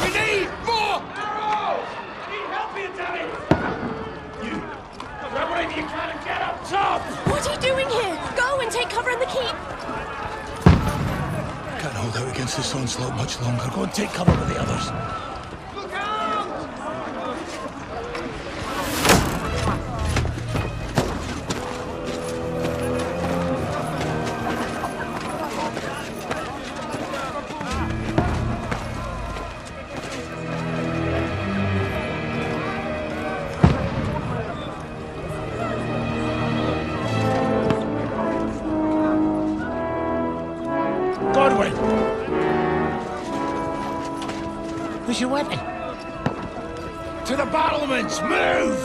We need more! Arrows! Need help here, damn it! You! Grab whatever you can and get up top! What are you doing here? Go and take cover in the keep! Can't hold out against this onslaught much longer. Go and take cover with the others. Look out! Godwin! Who's your weapon? To the battlements! Move!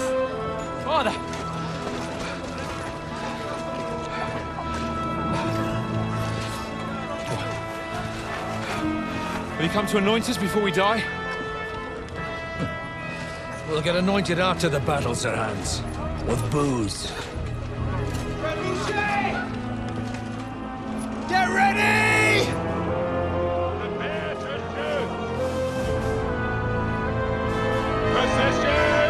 Father! Will you come to anoint us before we die? We'll get anointed after the battles are hands. With booze. Get ready! Prepare to shoot! Position!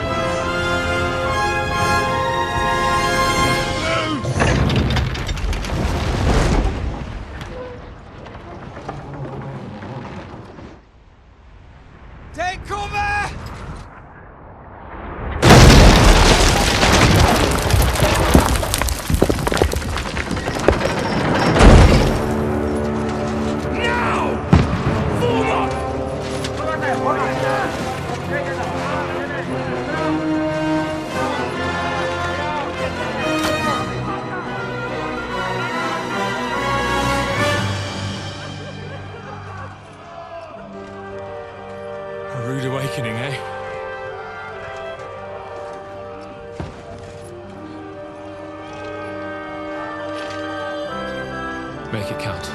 Take cover! A rude awakening, eh? Make it count.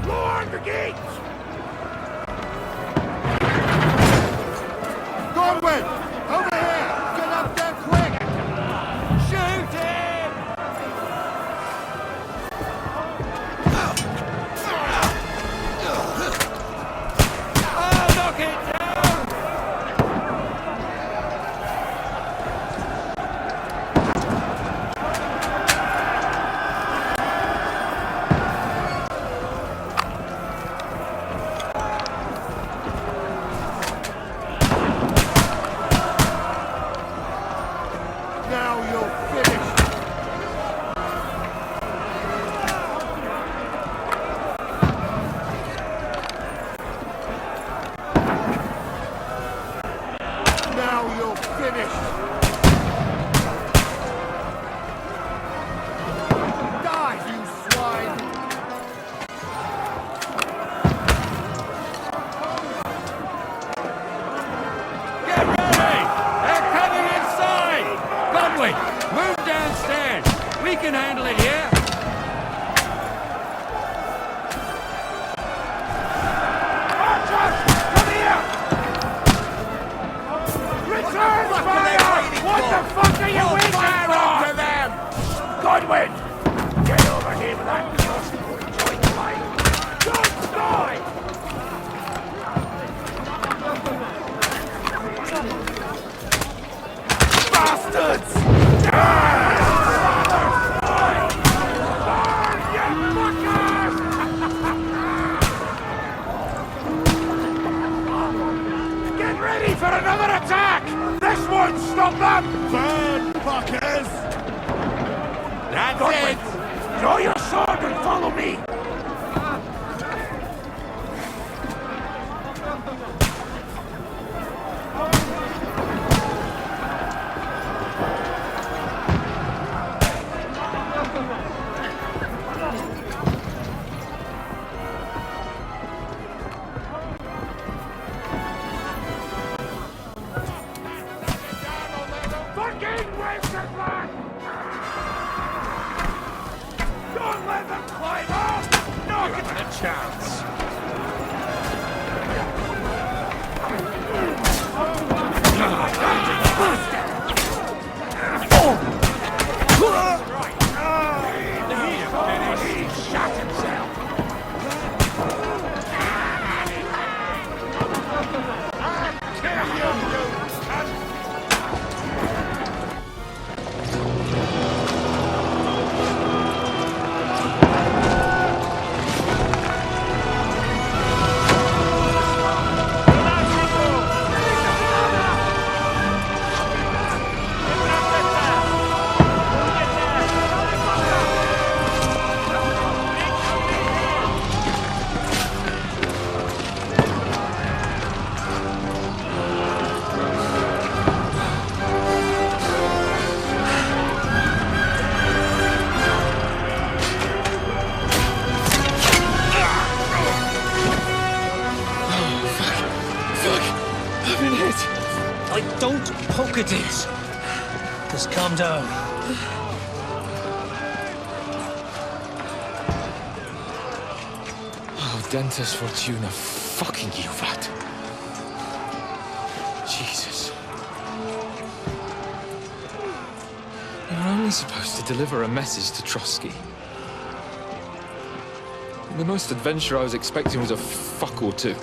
Lord the gates! Godwin! Over here! Get up there quick! Shoot him! Oh, knock it down! Now you're finished! Now you're finished! Die, you swine! Get ready! They're coming inside! Godwin, move downstairs! We can handle it here! Archers! Come here! Return fire! What the fuck are you waiting for? them! Godwin! Get over here with that cussed joint line! Don't die! Bastards! Get ready for another attack! This won't stop them! Burn, fuckers! That's it! Draw your sword and follow me! Begin with the blood! Don't let them climb up! Not given a chance! He shot himself! I'll kill you, you cunt! Don't poke at it. Just calm down. Oh, Dentes Fortuna, fucking you, vat. Jesus. You're only supposed to deliver a message to Trotsky. The most adventure I was expecting was a fuck or two.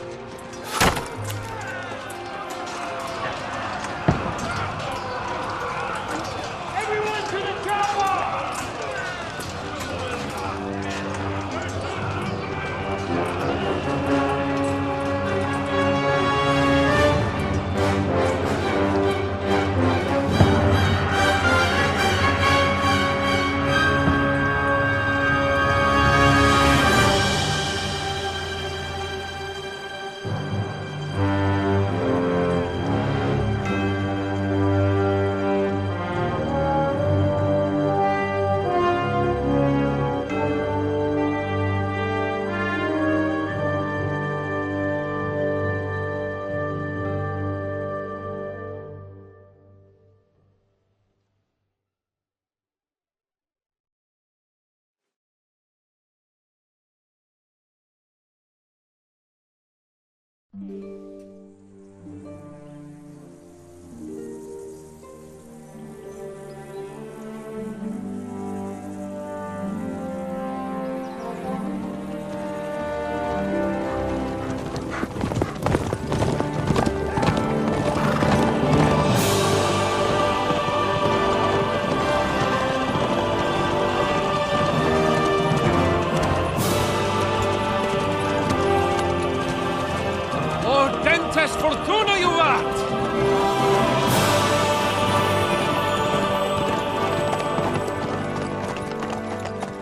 Fortuna, you vat!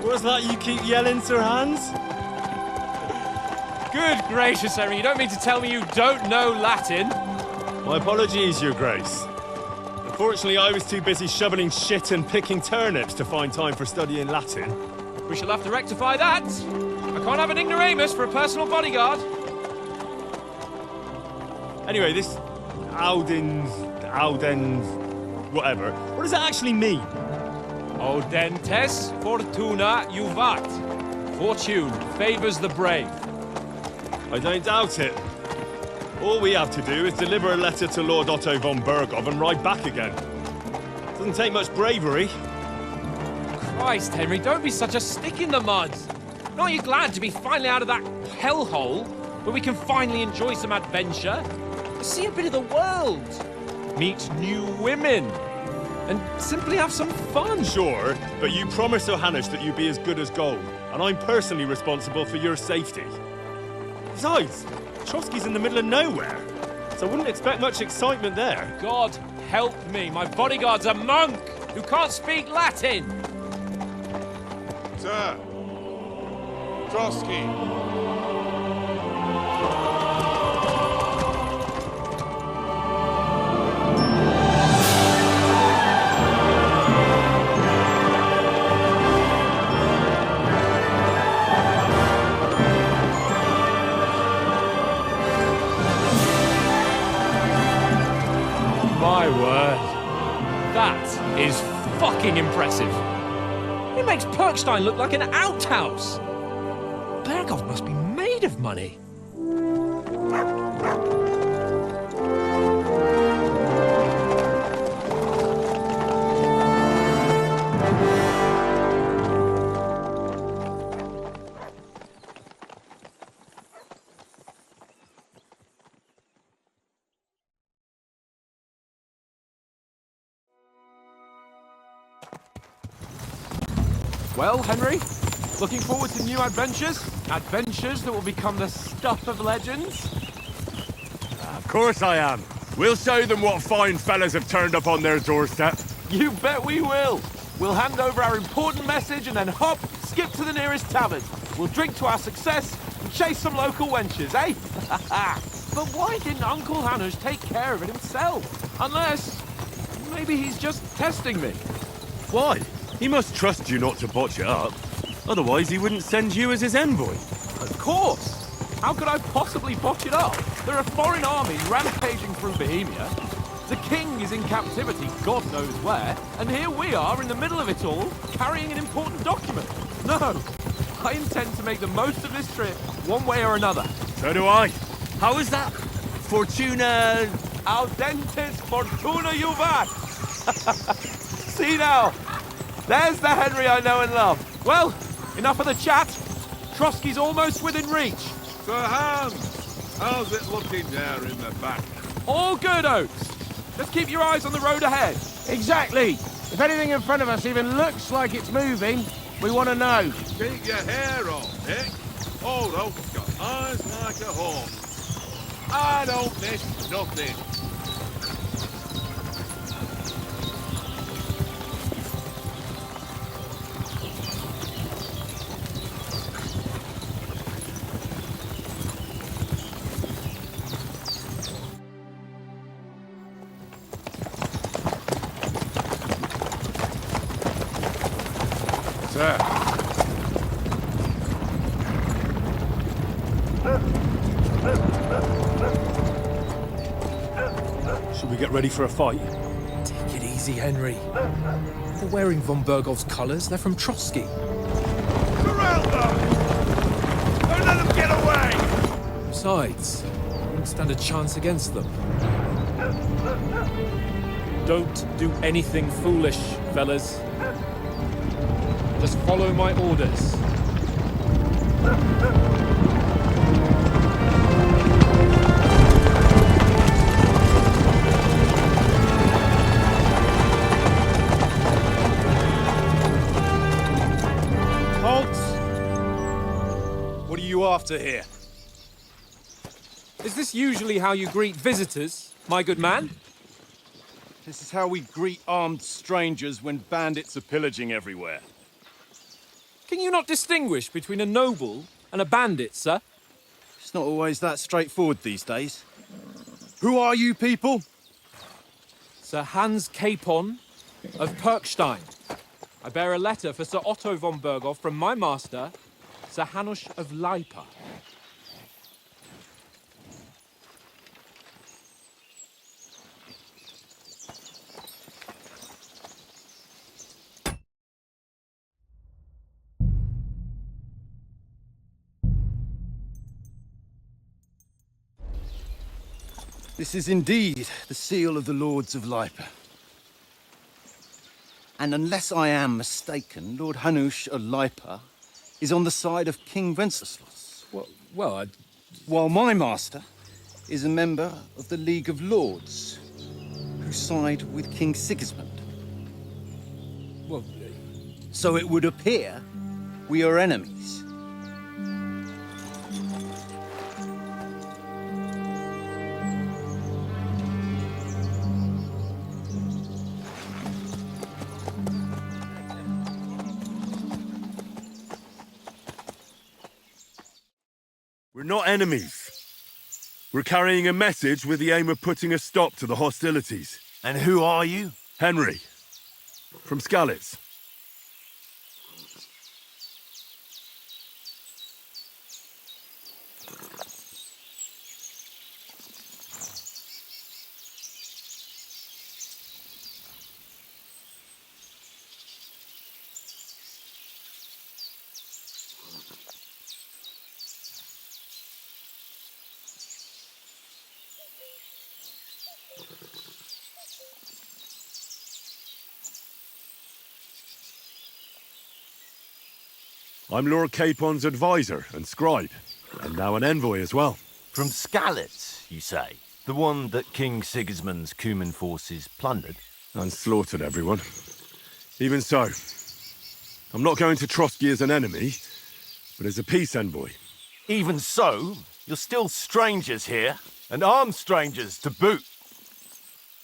What's that you keep yelling, Sir Hans? Good gracious, Henry, you don't mean to tell me you don't know Latin? My apologies, Your Grace. Unfortunately, I was too busy shoveling shit and picking turnips to find time for studying Latin. We shall have to rectify that. I can't have an ignoramus for a personal bodyguard. Anyway, this Audens, whatever. What does that actually mean? Audentes Fortuna Juvat. Fortune favors the brave. I don't doubt it. All we have to do is deliver a letter to Lord Otto von Bergov and ride back again. Doesn't take much bravery. Christ, Henry, don't be such a stick in the mud. Aren't you glad to be finally out of that hellhole where we can finally enjoy some adventure? See a bit of the world, meet new women, and simply have some fun. Sure, but you promised Johannes that you'd be as good as gold, and I'm personally responsible for your safety. Besides, Trotsky's in the middle of nowhere, so I wouldn't expect much excitement there. God help me, my bodyguard's a monk who can't speak Latin. Sir, Trotsky. My word. That is fucking impressive. It makes Perkstein look like an outhouse. Berghoff must be made of money. Well, Henry, looking forward to new adventures? Adventures that will become the stuff of legends? Of course I am. We'll show them what fine fellas have turned up on their doorstep. You bet we will. We'll hand over our important message and then hop, skip to the nearest tavern. We'll drink to our success and chase some local wenches, eh? But why didn't Uncle Hanush take care of it himself? Unless, maybe he's just testing me. Why? He must trust you not to botch it up. Otherwise, he wouldn't send you as his envoy. Of course! How could I possibly botch it up? There are foreign armies rampaging through Bohemia. The king is in captivity, God knows where, and here we are in the middle of it all, carrying an important document. No, I intend to make the most of this trip, one way or another. So do I. How is that? Fortuna... Audentes fortuna juvat! See now, there's the Henry I know and love. Well, enough of the chat. Trotsky's almost within reach. Sir Hans, how's it looking there in the back? All good, Oates. Just keep your eyes on the road ahead. Exactly. If anything in front of us even looks like it's moving, we want to know. Keep your hair on, Nick. Old Oak's got eyes like a hawk. I don't miss nothing. Sir. Should we get ready for a fight? Take it easy, Henry. They're wearing von Berghoff's colours. They're from Trotsky. Surround them! Don't let them get away! Besides, we won't stand a chance against them. Don't do anything foolish, fellas. Just follow my orders. Halt! What are you after here? Is this usually how you greet visitors, my good man? This is how we greet armed strangers when bandits are pillaging everywhere. Can you not distinguish between a noble and a bandit, sir? It's not always that straightforward these days. Who are you people? Sir Hans Capon of Perkstein. I bear a letter for Sir Otto von Berghoff from my master, Sir Hanush of Lipa. This is indeed the seal of the Lords of Lipa. And unless I am mistaken, Lord Hanush of Lipa is on the side of King Wenceslas. While my master is a member of the League of Lords, who side with King Sigismund. So it would appear we are enemies. We're not enemies. We're carrying a message with the aim of putting a stop to the hostilities. And who are you? Henry, from Skalitz. I'm Lord Capon's advisor and scribe, and now an envoy as well. From Skalitz, you say? The one that King Sigismund's Cuman forces plundered? And slaughtered everyone. Even so, I'm not going to Trotsky as an enemy, but as a peace envoy. Even so, you're still strangers here, and armed strangers to boot.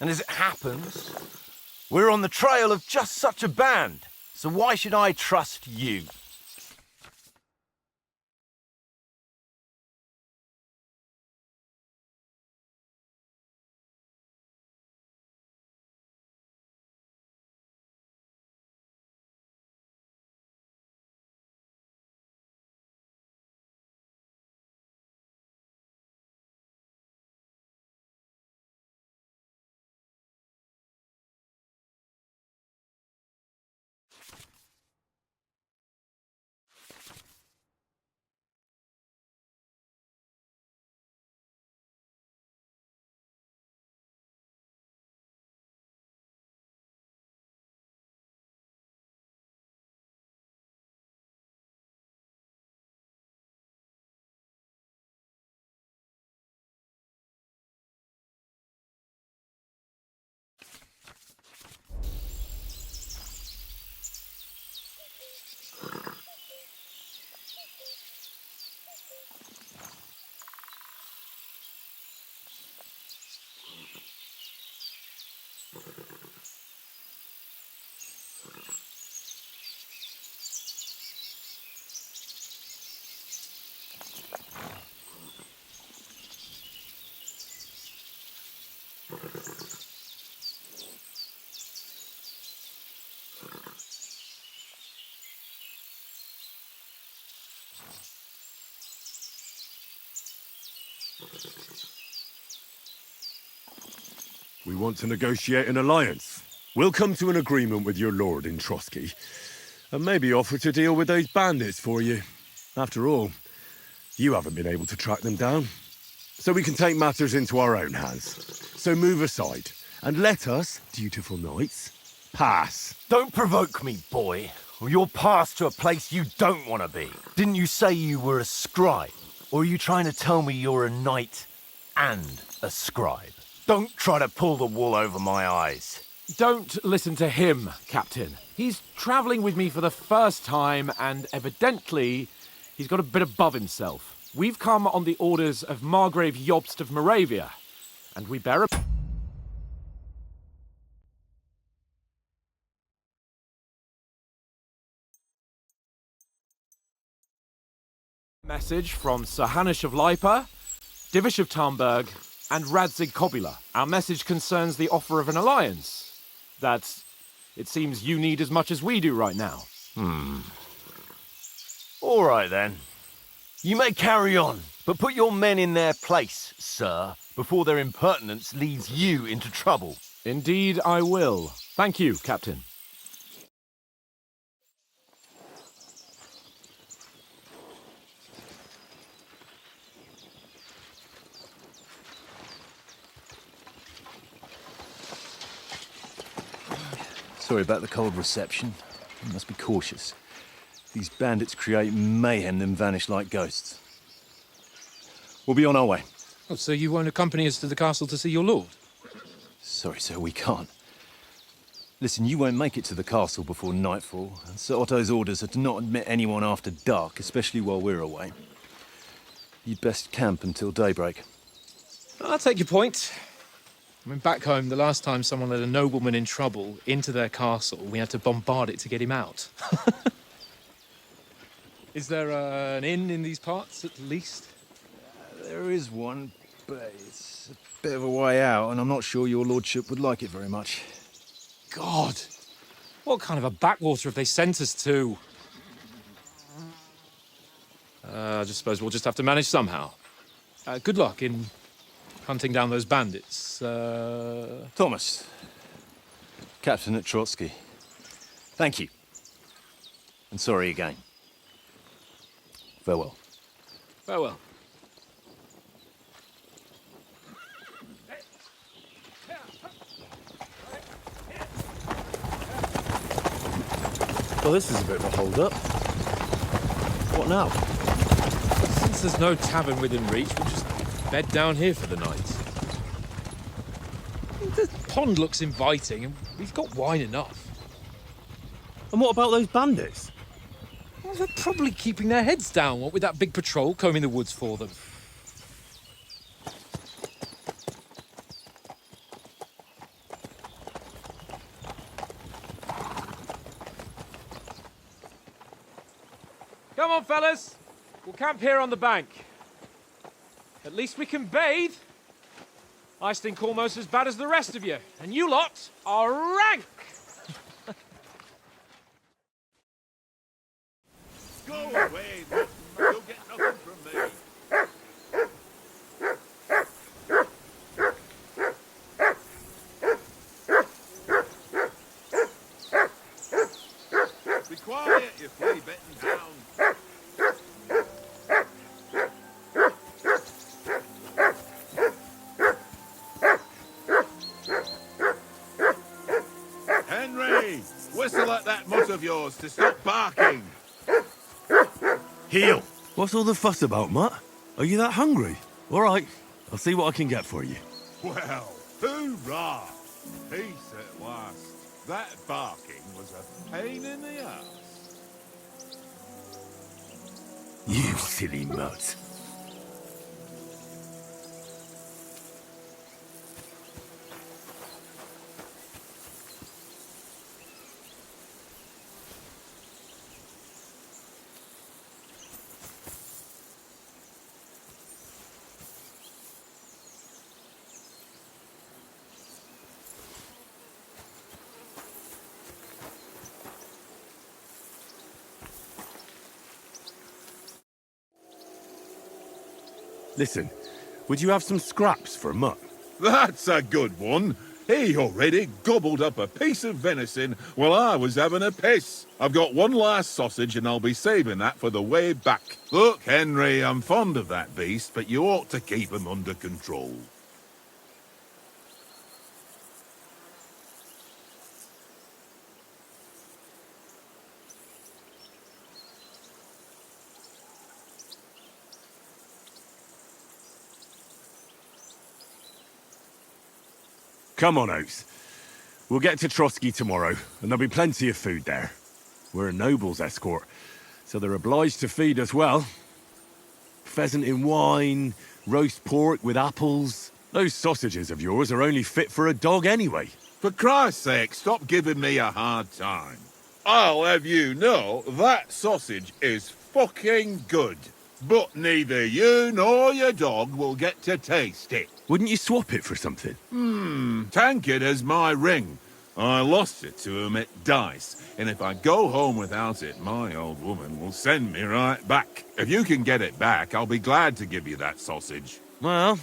And as it happens, we're on the trail of just such a band, so why should I trust you? We want to negotiate an alliance. We'll come to an agreement with your lord in Trotsky, and maybe offer to deal with those bandits for you. After all, you haven't been able to track them down. So we can take matters into our own hands. So move aside, and let us, dutiful knights, pass. Don't provoke me, boy, or you'll pass to a place you don't want to be. Didn't you say you were a scribe? Or are you trying to tell me you're a knight and a scribe? Don't try to pull the wool over my eyes. Don't listen to him, Captain. He's travelling with me for the first time, and evidently, he's got a bit above himself. We've come on the orders of Margrave Jobst of Moravia, and we bear a... message from Sir Hanush of Lipa, Divish of Tarnberg, and Radzig Kobula. Our message concerns the offer of an alliance that it seems you need as much as we do right now. All right, then. You may carry on, but put your men in their place, sir, before their impertinence leads you into trouble. Indeed, I will. Thank you, Captain. Sorry about the cold reception. You must be cautious. These bandits create mayhem, then vanish like ghosts. We'll be on our way. Oh, so you won't accompany us to the castle to see your lord? Sorry, sir, we can't. Listen, you won't make it to the castle before nightfall, and Sir Otto's orders are to not admit anyone after dark, especially while we're away. You'd best camp until daybreak. I'll take your point. I mean, back home, the last time someone let a nobleman in trouble into their castle, we had to bombard it to get him out. Is there an inn in these parts, at least? There is one, but it's a bit of a way out, and I'm not sure your lordship would like it very much. God! What kind of a backwater have they sent us to? I just suppose we'll just have to manage somehow. Good luck in hunting down those bandits. Thomas, Captain at Trotsky. Thank you. And sorry again. Farewell. Farewell. Well, this is a bit of a hold-up. What now? Since there's no tavern within reach, we'll just bed down here for the night. The pond looks inviting, and we've got wine enough. And what about those bandits? Well, they're probably keeping their heads down, what with that big patrol combing the woods for them. Come on, fellas. We'll camp here on the bank. At least we can bathe. I stink almost as bad as the rest of you, and you lot are rank! Go away, Mutton. You'll get nothing from me. Be quiet, you flea-bitten town. Henry, whistle at that mutt of yours to stop barking. Heel! What's all the fuss about, Mutt? Are you that hungry? All right, I'll see what I can get for you. Well, hoorah! Peace at last. That barking was a pain in the ass. You silly mutt. Listen, would you have some scraps for Mutt? That's a good one. He already gobbled up a piece of venison while I was having a piss. I've got one last sausage and I'll be saving that for the way back. Look, Henry, I'm fond of that beast, but you ought to keep him under control. Come on, Oates. We'll get to Trotsky tomorrow, and there'll be plenty of food there. We're a noble's escort, so they're obliged to feed us well. Pheasant in wine, roast pork with apples. Those sausages of yours are only fit for a dog anyway. For Christ's sake, stop giving me a hard time. I'll have you know that sausage is fucking good. But neither you nor your dog will get to taste it. Wouldn't you swap it for something? Tankard has my ring. I lost it to him at dice, and if I go home without it, my old woman will send me right back. If you can get it back, I'll be glad to give you that sausage. Well...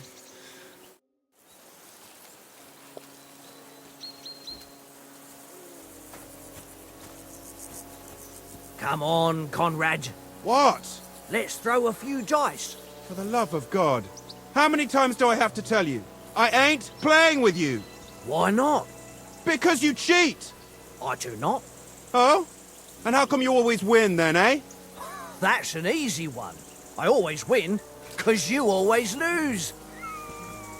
Come on, Conrad. What? Let's throw a few dice. For the love of God. How many times do I have to tell you? I ain't playing with you. Why not? Because you cheat. I do not. Oh? And how come you always win then, eh? That's an easy one. I always win, 'cause you always lose.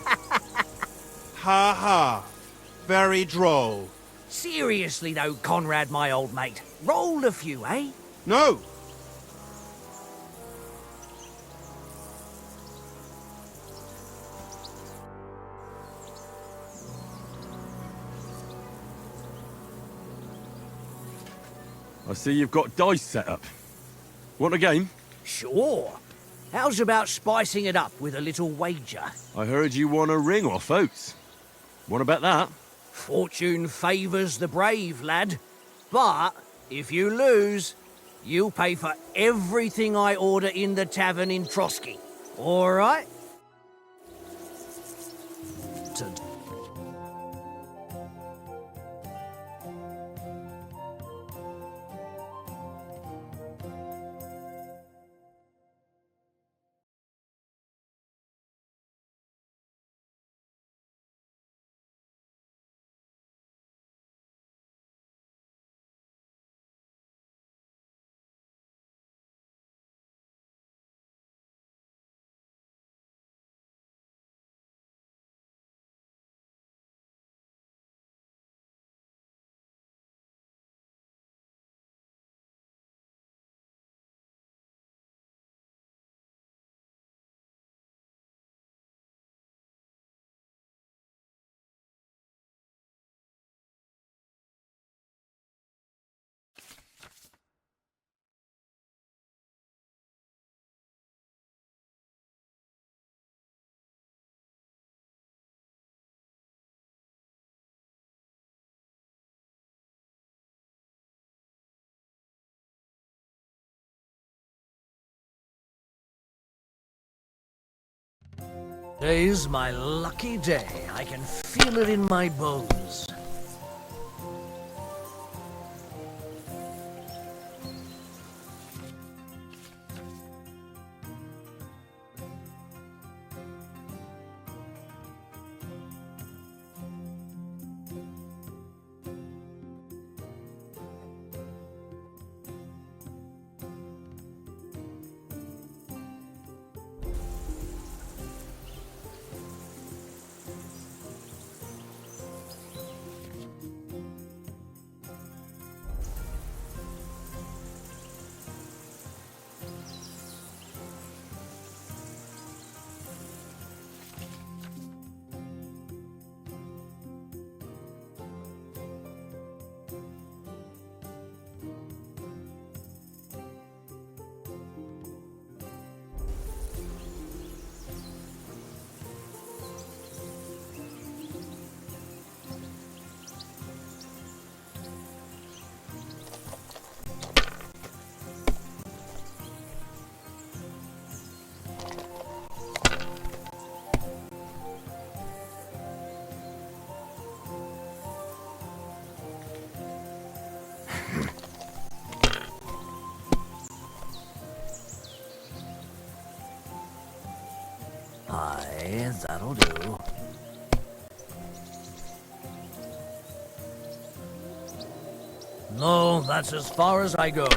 Ha ha. Very droll. Seriously though, Conrad, my old mate. Roll a few, eh? No. I see you've got dice set up. Want a game? Sure. How's about spicing it up with a little wager? I heard you won a ring off Oates. Want to bet that? Fortune favours the brave, lad. But if you lose, you'll pay for everything I order in the tavern in Trotsky. All right? Today's my lucky day. I can feel it in my bones. Aye, that'll do. No, that's as far as I go.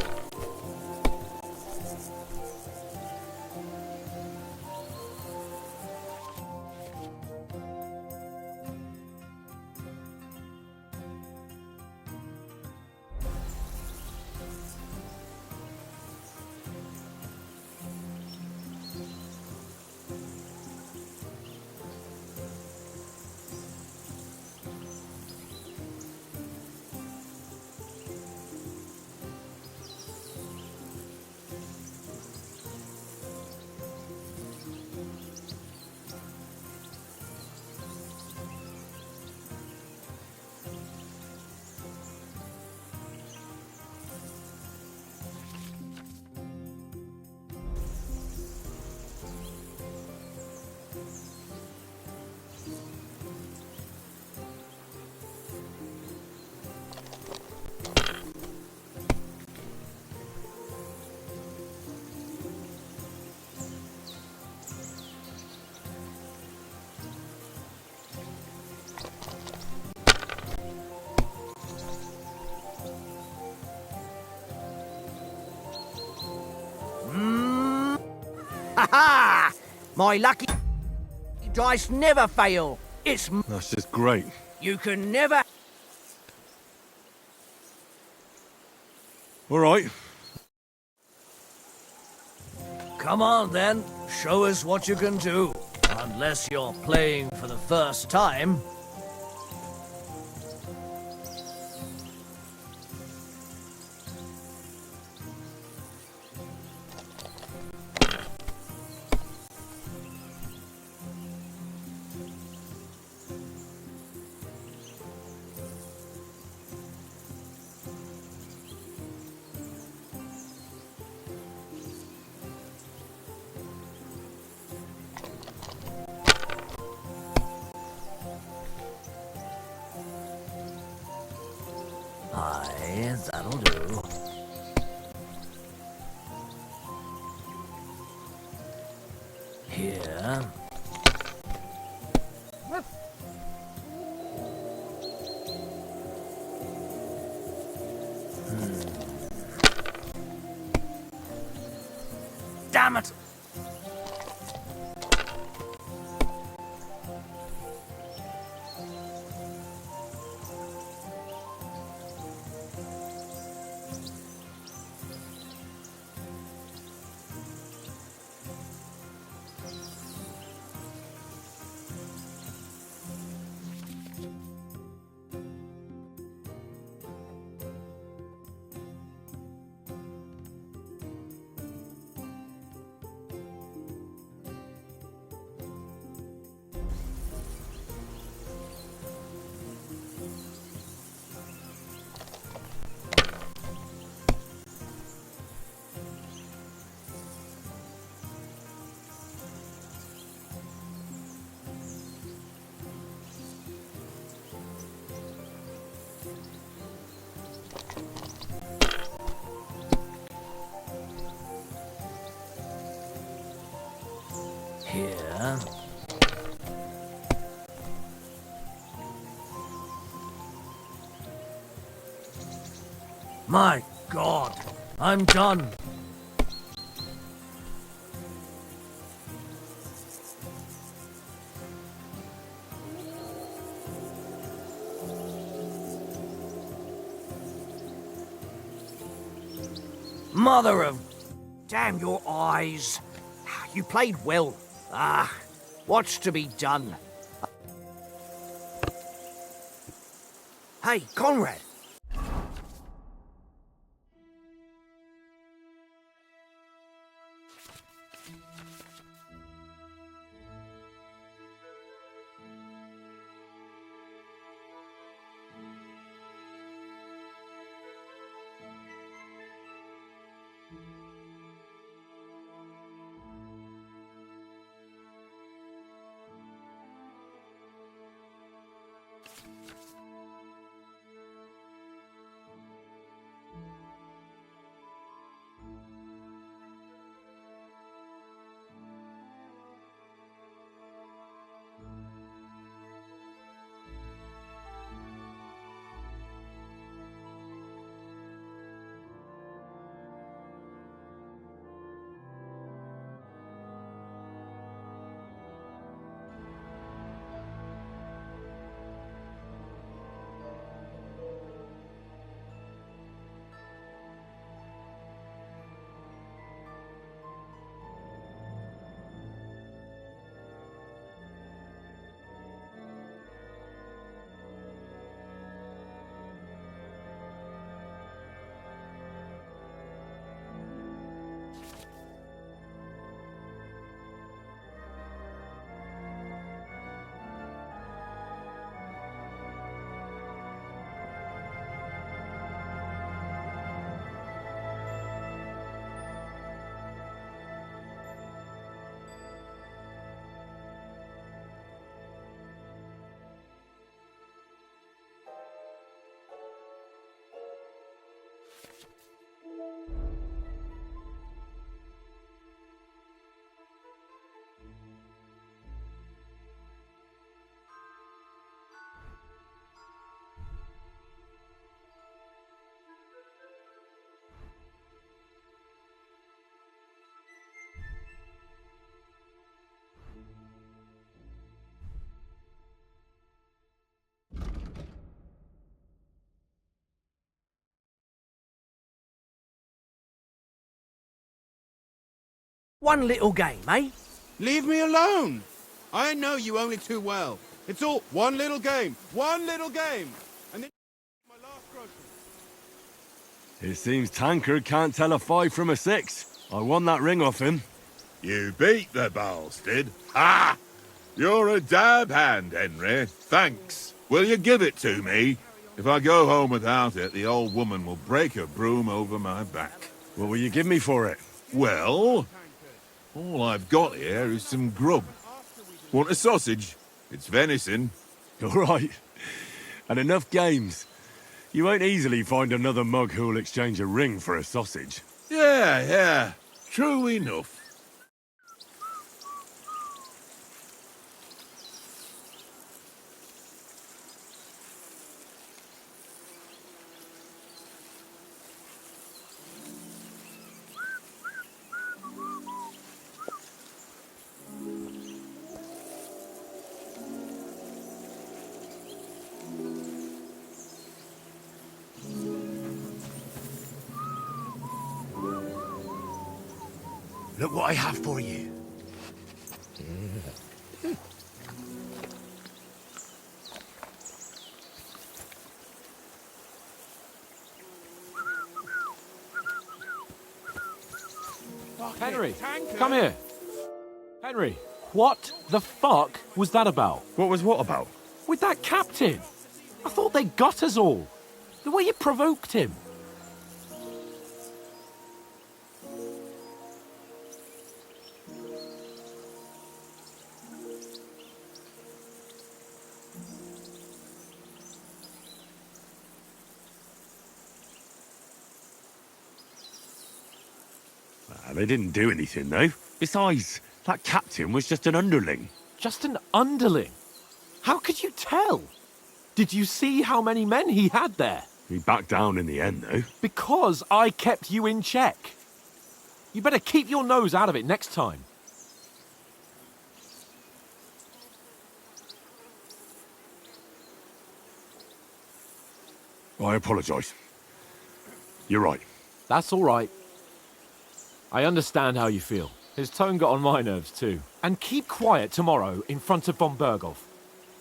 Ha ha! My lucky dice never fail. It's That's just great. you can never. All right. Come on then, show us what you can do. Unless you're playing for the first time. Aye, that'll do. Here. Damn it! Huh? My God, I'm done. Mother of... Damn your eyes. You played well. Ah, what's to be done? Hey, Conrad. One little game, eh? Leave me alone! I know you only too well. It's all one little game, and then my last grocery. It seems Tankard can't tell a 5 from a 6. I won that ring off him. You beat the bastard. Ha! You're a dab hand, Henry. Thanks. Will you give it to me? If I go home without it, the old woman will break her broom over my back. What will you give me for it? Well, all I've got here is some grub. Want a sausage? It's venison. All right. And enough games. You won't easily find another mug who'll exchange a ring for a sausage. Yeah. True enough. Look what I have for you. Henry, come here. Henry, what the fuck was that about? What was what about? With that captain. I thought they got us all. The way you provoked him. They didn't do anything, though. Besides, That captain was just an underling. Just an underling? How could you tell? Did you see how many men he had there? He backed down in the end, though. Because I kept you in check. You better keep your nose out of it next time. I apologise. You're right. That's all right. I understand how you feel. His tone got on my nerves too. And keep quiet tomorrow in front of von Berghoff.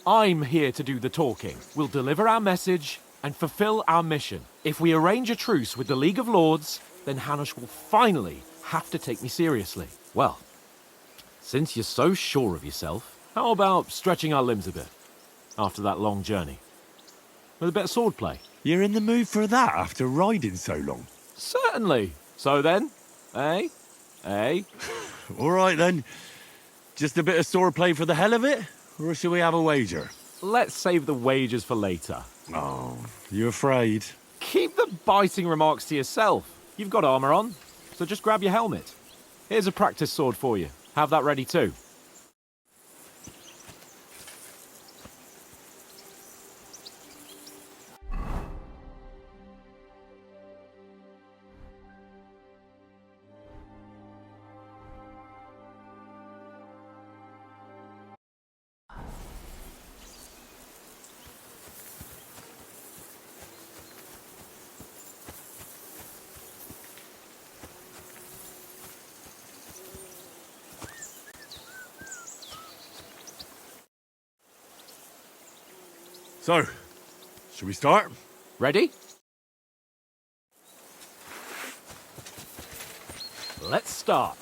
I'm here to do the talking. We'll deliver our message and fulfill our mission. If we arrange a truce with the League of Lords, then Hanush will finally have to take me seriously. Well, since you're so sure of yourself, how about stretching our limbs a bit after that long journey? With a bit of swordplay. You're in the mood for that after riding so long? Certainly. So then, eh? Eh? All right then. Just a bit of swordplay for the hell of it? Or shall we have a wager? Let's save the wagers for later. Oh, you afraid? Keep the biting remarks to yourself. You've got armor on, so just grab your helmet. Here's a practice sword for you. Have that ready too. So, should we start? Ready? Let's start.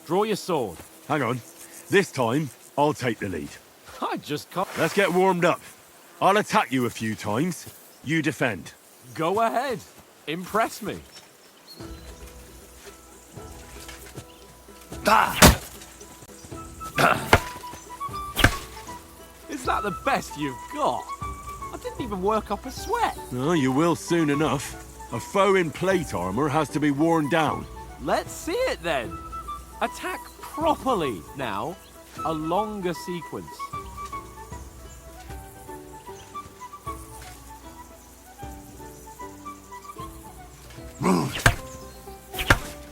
Draw your sword. Hang on. This time, I'll take the lead. I just can't... Let's get warmed up. I'll attack you a few times. You defend. Go ahead. Impress me. Is that the best you've got? I didn't even work up a sweat. Oh, you will soon enough. A foe in plate armor has to be worn down. Let's see it then. Attack properly now. A longer sequence.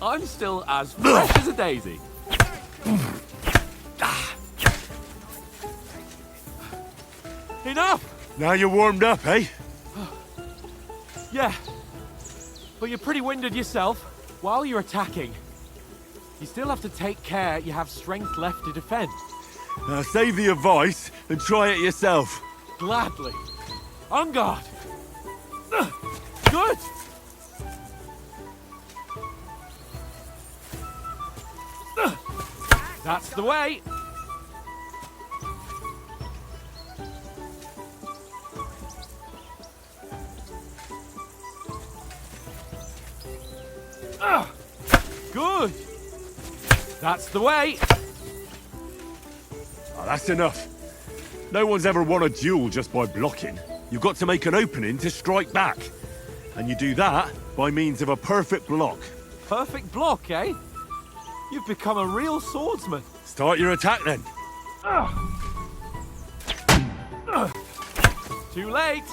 I'm still as fresh as a daisy. Enough! Now you're warmed up, eh? Yeah. But you're pretty winded yourself. While you're attacking, you still have to take care you have strength left to defend. Now save the advice and try it yourself. Gladly. On guard. Good. That's the way. Good. That's the way. Oh, that's enough. No one's ever won a duel just by blocking. You've got to make an opening to strike back. And you do that by means of a perfect block. Perfect block, eh? You've become a real swordsman. Start your attack then. Too late.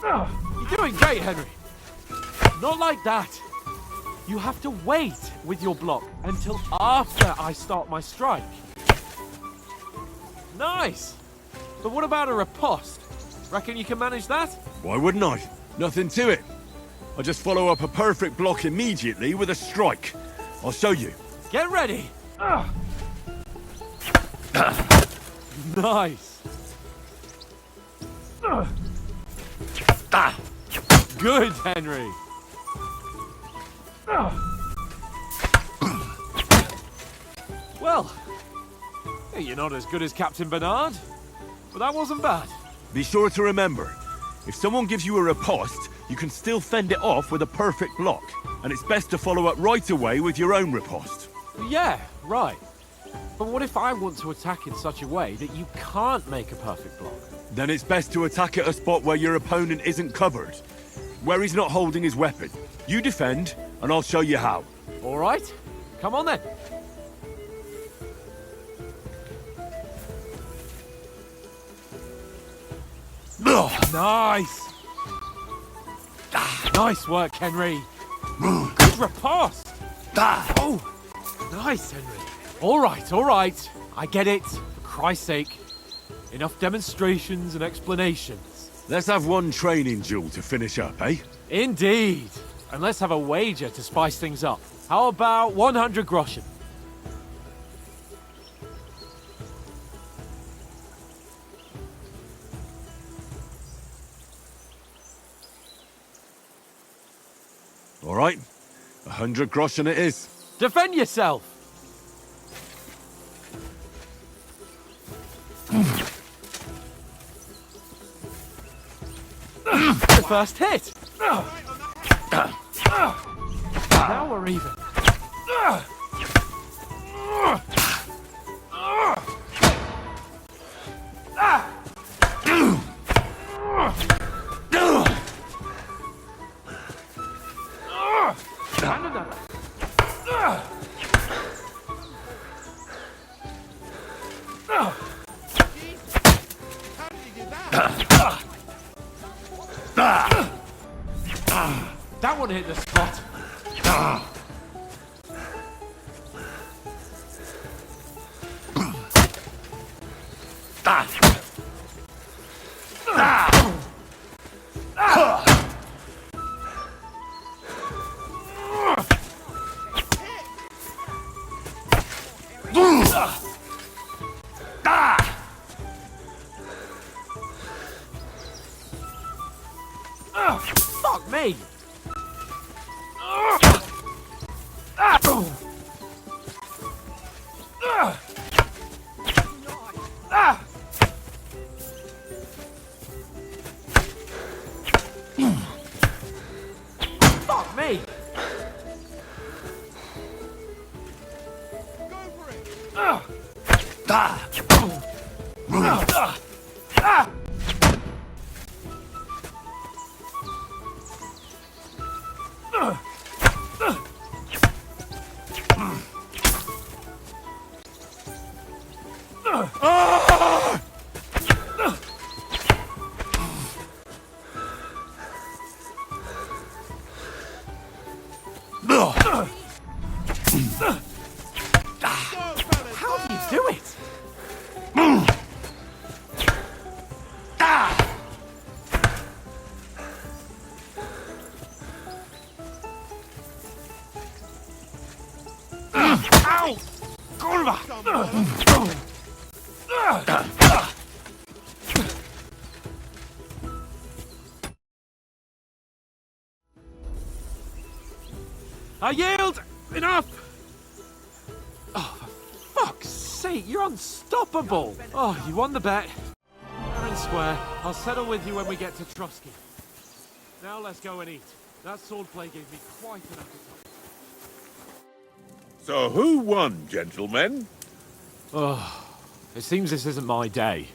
You're doing great, Henry. Not like that. You have to wait with your block until after I start my strike. Nice. But what about a riposte? Reckon you can manage that? Why wouldn't I? Nothing to it. I just follow up a perfect block immediately with a strike. I'll show you. Get ready. Nice. Good, Henry. Well, you're not as good as Captain Bernard, but that wasn't bad. Be sure to remember, if someone gives you a riposte, you can still fend it off with a perfect block. And it's best to follow up right away with your own riposte. Yeah, right. But what if I want to attack in such a way that you can't make a perfect block? Then it's best to attack at a spot where your opponent isn't covered. Where he's not holding his weapon. You defend, and I'll show you how. All right, come on then. Nice. Nice work, Henry. Good repast. Oh, nice, Henry. All right. I get it. For Christ's sake. Enough demonstrations and explanations. Let's have one training duel to finish up, eh? Indeed. And let's have a wager to spice things up. How about 100 groschen? All right, 100 groschen it is. Defend yourself! The first hit! Now we're even. And another. How did he do that? That one hit the spot. Fuck me! Fuck me! Go for it. How do you do it? Ow! I yield! Enough! Oh, for fuck's sake, you're unstoppable! Oh, you won the bet. Fair and square. I'll settle with you when we get to Trotsky. Now let's go and eat. That swordplay gave me quite an appetite. So who won, gentlemen? Oh, it seems this isn't my day.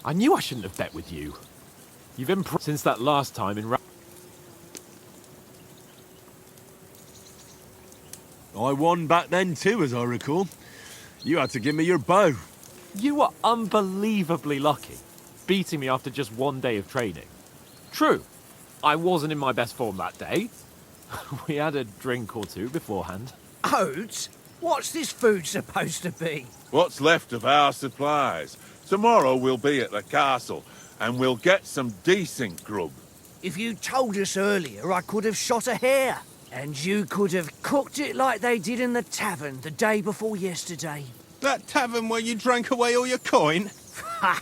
I knew I shouldn't have bet with you. You've improved since that last time in I won back then too, as I recall. You had to give me your bow. You were unbelievably lucky, beating me after just one day of training. True, I wasn't in my best form that day. We had a drink or two beforehand. Oats? What's this food supposed to be? What's left of our supplies. Tomorrow we'll be at the castle, and we'll get some decent grub. If you told us earlier, I could have shot a hare. And you could have cooked it like they did in the tavern the day before yesterday. That tavern where you drank away all your coin? Ha!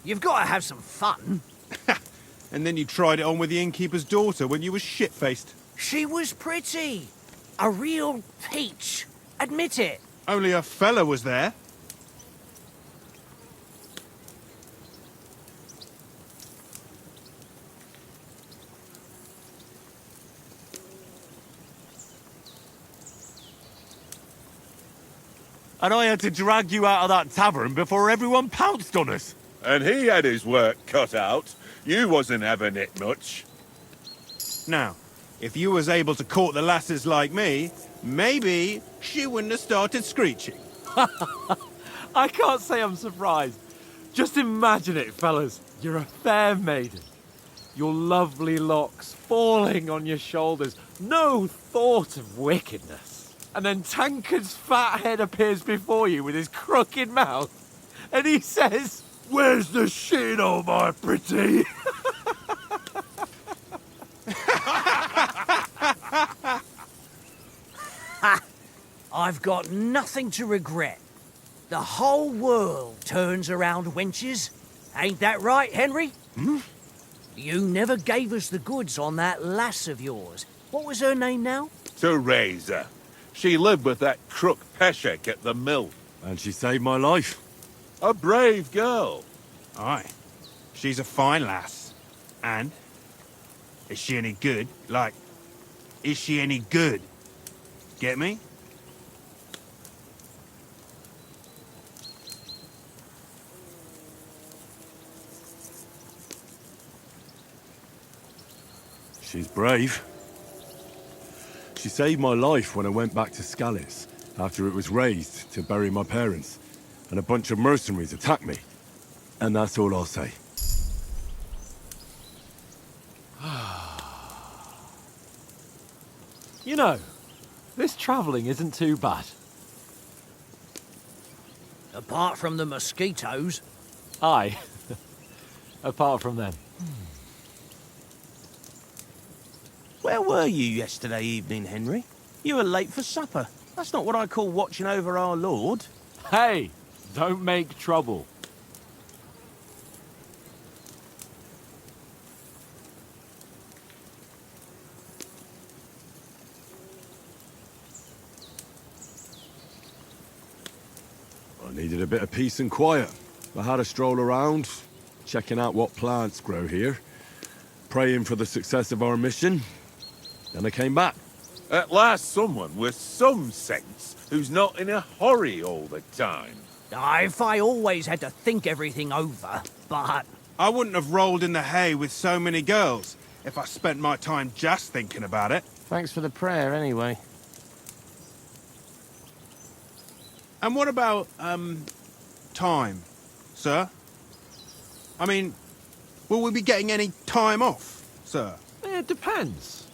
You've got to have some fun. And then you tried it on with the innkeeper's daughter when you were shit-faced. She was pretty. A real peach. Admit it. Only a fella was there. And I had to drag you out of that tavern before everyone pounced on us. And he had his work cut out. You wasn't having it much. Now, If you was able to court the lasses like me, maybe she wouldn't have started screeching. I can't say I'm surprised. Just imagine it, fellas. You're a fair maiden. Your lovely locks falling on your shoulders. No thought of wickedness. And then Tankard's fat head appears before you with his crooked mouth. And he says, "Where's the sheen, oh my pretty?" I've got nothing to regret. The whole world turns around wenches. Ain't that right, Henry? You never gave us the goods on that lass of yours. What was her name now? Teresa. She lived with that crook Peshek at the mill. And she saved my life. A brave girl. Aye. She's a fine lass. And? Is she any good? Like, is she any good? Get me? She's brave. She saved my life when I went back to Scallis after it was razed to bury my parents, and a bunch of mercenaries attacked me. And that's all I'll say. You know, this travelling isn't too bad. Apart from the mosquitoes. Aye. Apart from them. Where were you yesterday evening, Henry? You were late for supper. That's not what I call watching over our Lord. Hey, don't make trouble. I needed a bit of peace and quiet. I had a stroll around, checking out what plants grow here, praying for the success of our mission. Then I came back. At last someone with some sense who's not in a hurry all the time. If I always had to think everything over, but... I wouldn't have rolled in the hay with so many girls if I spent my time just thinking about it. Thanks for the prayer, anyway. And what about, time, sir? I mean, will we be getting any time off, sir? It depends.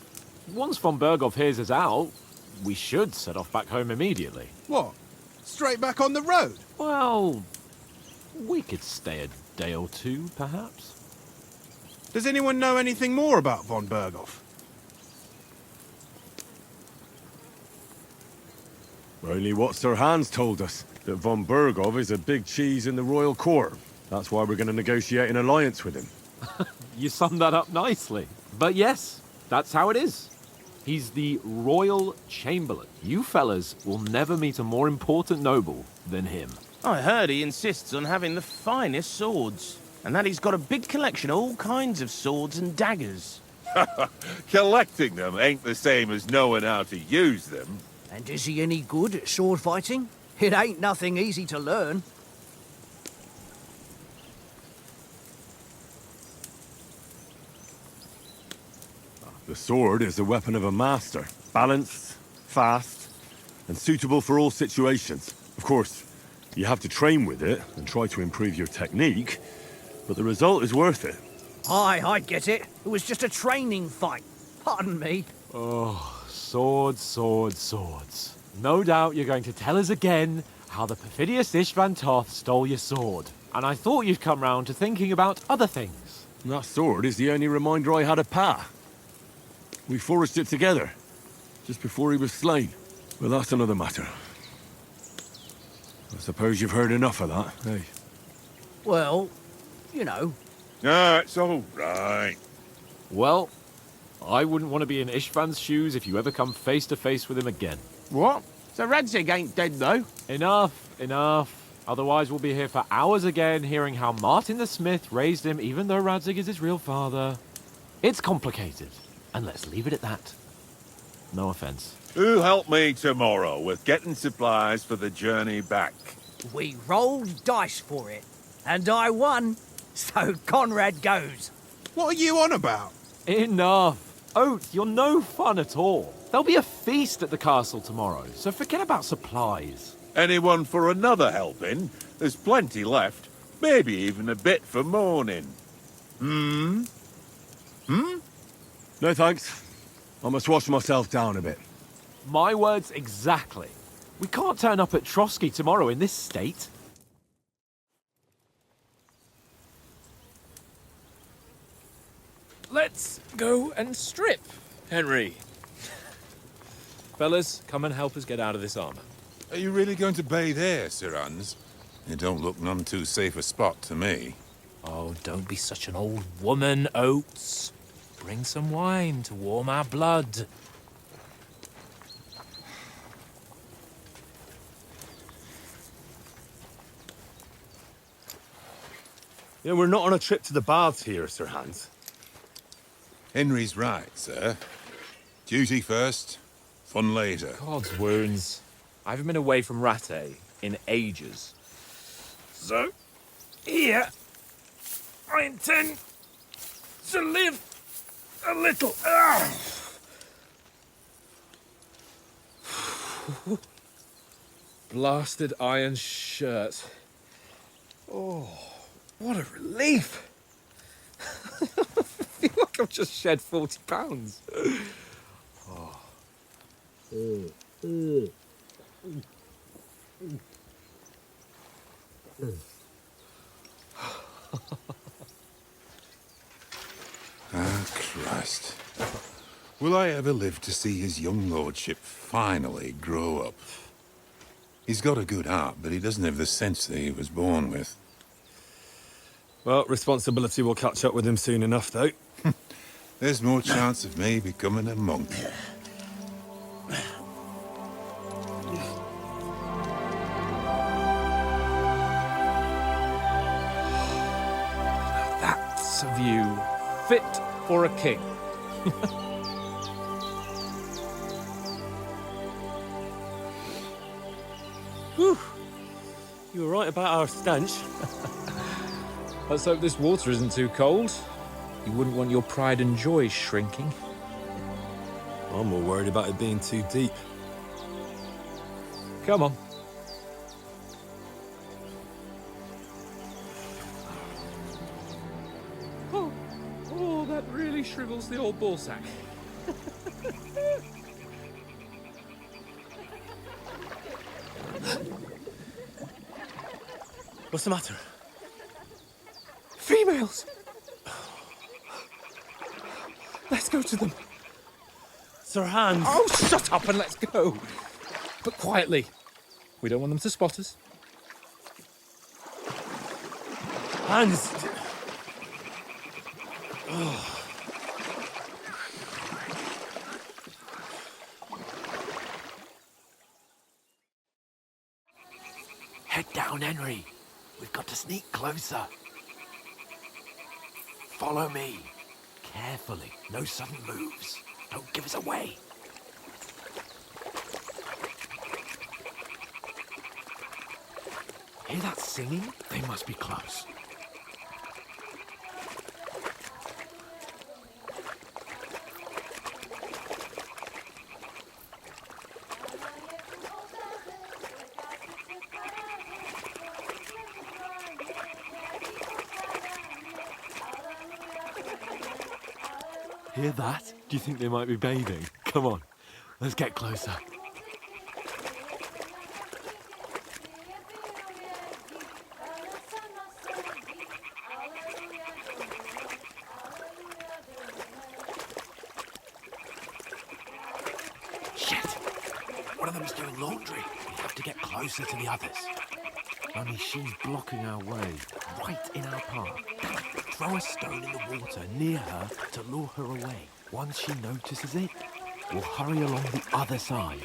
Once von Berghoff hears us out, we should set off back home immediately. What? Straight back on the road? Well, we could stay a day or two, perhaps. Does anyone know anything more about von Berghoff? Only what Sir Hans told us, that von Berghoff is a big cheese in the royal court. That's why we're going to negotiate an alliance with him. You summed that up nicely. But yes, that's how it is. He's the royal chamberlain. You fellas will never meet a more important noble than him. I heard he insists on having the finest swords, and that he's got a big collection of all kinds of swords and daggers. Collecting them ain't the same as knowing how to use them. And is he any good at sword fighting? It ain't nothing easy to learn. The sword is the weapon of a master. Balanced, fast, and suitable for all situations. Of course, you have to train with it and try to improve your technique, but the result is worth it. Aye, I get it. It was just a training fight. Pardon me. Oh, swords, swords, swords. No doubt you're going to tell us again how the perfidious Ishvan Toth stole your sword. And I thought you'd come round to thinking about other things. And that sword is the only reminder I had of Pa. We forged it together, just before he was slain. Well, that's another matter. I suppose you've heard enough of that, eh? Well, you know. Ah, it's all right. Well, I wouldn't want to be in Ishvan's shoes if you ever come face to face with him again. What? So Radzig ain't dead, though? Enough, enough. Otherwise we'll be here for hours again hearing how Martin the Smith raised him even though Radzig is his real father. It's complicated, and let's leave it at that. No offense. Who'll help me tomorrow with getting supplies for the journey back? We rolled dice for it, and I won, so Conrad goes. What are you on about? Enough. Oates, you're no fun at all. There'll be a feast at the castle tomorrow, so forget about supplies. Anyone for another helping? There's plenty left. Maybe even a bit for morning. Hmm? No thanks. I must wash myself down a bit. My words exactly. We can't turn up at Trotsky tomorrow in this state. Let's go and strip, Henry. Fellas, come and help us get out of this armor. Are you really going to bathe here, Sir Hans? It don't look none too safe a spot to me. Oh, don't be such an old woman, Oates. Bring some wine to warm our blood. Yeah, we're not on a trip to the baths here, Sir Hans. Henry's right, sir. Duty first, fun later. God's wounds. I haven't been away from Rattay in ages. So, here, I intend to live a little. Blasted iron shirt. Oh, what a relief. I feel like I've just shed 40 pounds. Ah, Christ. Will I ever live to see his young lordship finally grow up? He's got a good heart, but he doesn't have the sense that he was born with. Well, responsibility will catch up with him soon enough, though. There's more chance of me becoming a monk. That's a view fit for a king. Whew. You were right about our stench. Let's hope this water isn't too cold. You wouldn't want your pride and joy shrinking. I'm more worried about it being too deep. Come on. Oh, that really shrivels the old ballsack. What's the matter? Females! Let's go to them. Sir Hans! Oh, shut up and let's go. But quietly. We don't want them to spot us. Hans! Head down, Henry. We've got to sneak closer. Follow me. Carefully. No sudden moves. Don't give us away. Hear that singing? They must be close. Hear that? Do you think they might be bathing? Come on, let's get closer. Shit! One of them's doing laundry. We have to get closer to the others. Only she's blocking our way, right in our path. Throw a stone in the water near her to lure her away. Once she notices it, we'll hurry along the other side.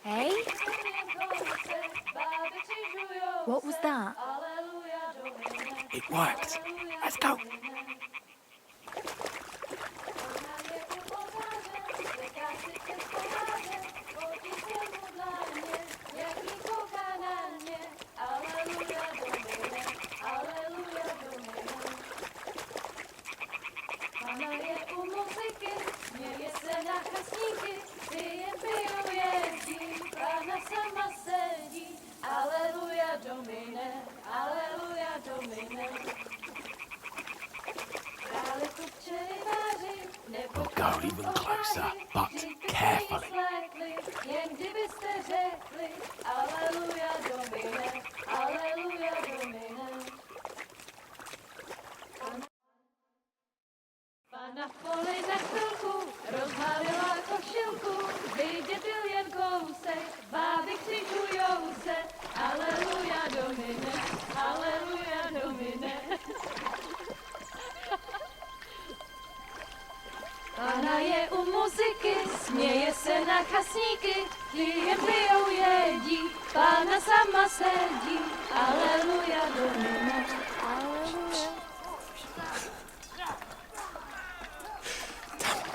Hey? What was that? It worked. Let's go. hraje u muziky, směje se na chrstníky, ty jen pijou jedí, Pána sama sedí. Aleluja Domine, aleluja Domine. Králi tu včeliváři, We'll go even closer, but carefully. jen kdybyste řekli, aleluja Domine, aleluja Domine. Pana v poli na chvilku rozhalila košilku, vidět byl jen kousek, báby křižujou se, aleluja Domine, aleluja Domine. Pana je u muziky, směje se na chasníky, ty jen pijou jedí, Pána sama sedí, aleluja Domine, aleluja.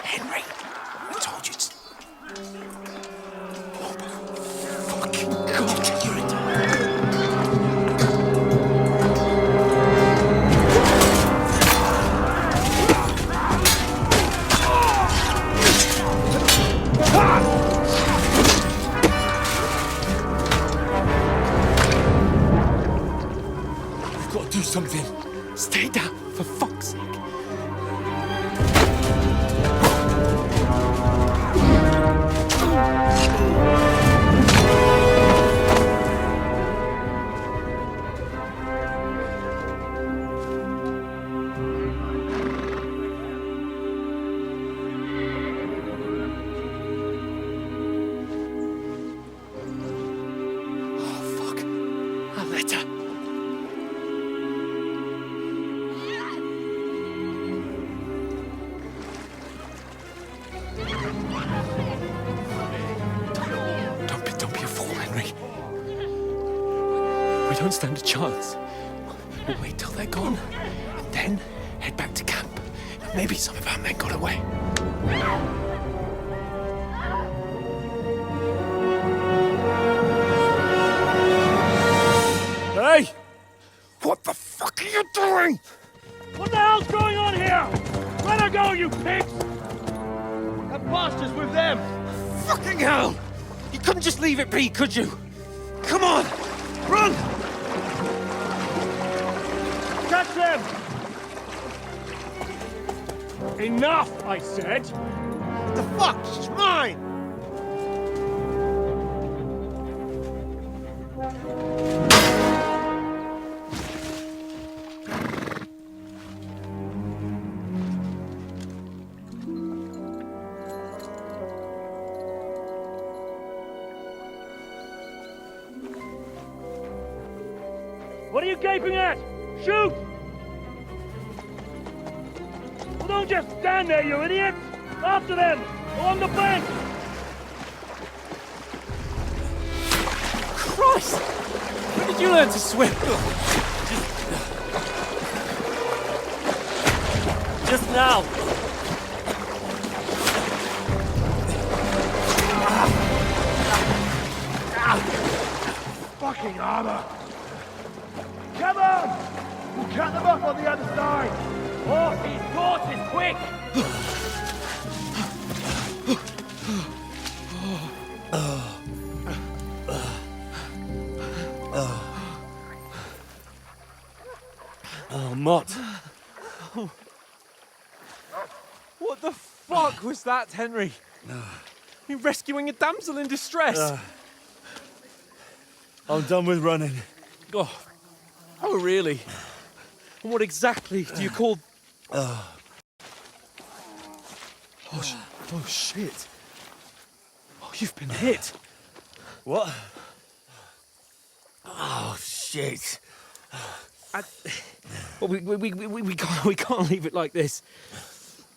Henry, I told you to... Oh, fucking God, you're a... We've got to do something. Stay down, for fuck's sake. Don't be a fool, Henry. We don't stand a chance. We'll wait till they're gone, and then head back to camp. Maybe some of our men got away. Hey! What the fuck are you doing? What the hell's going on here? Let her go, you pigs! That bastard's with them! Fucking hell! You couldn't just leave it be, could you? Come on! Run! Catch them! Enough, I said! The fuck? She's mine! What are you gaping at? Shoot! Well, don't just stand there, you idiots! After them! Along the bank! Christ! When did you learn to swim? Just now! Fucking armor! Come on! We'll cut them off on the other side! Horses, quick! Oh, Mott. What the fuck was that, Henry? You rescuing a damsel in distress? I'm done with running. Oh, really? And what exactly do you call... Oh, shit. Oh, you've been hit. What? Oh, shit. Well, we can't leave it like this.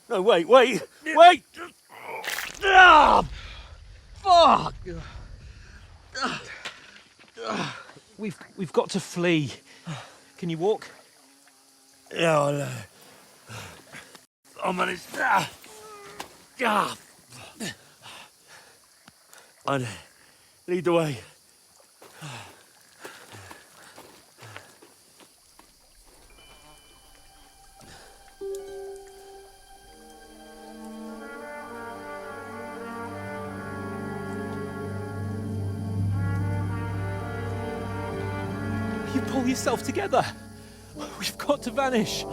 No, wait! Ah! Fuck! We've got to flee. Can you walk? Yeah, I'll manage. I'd lead the way. Pull yourself together. We've got to vanish.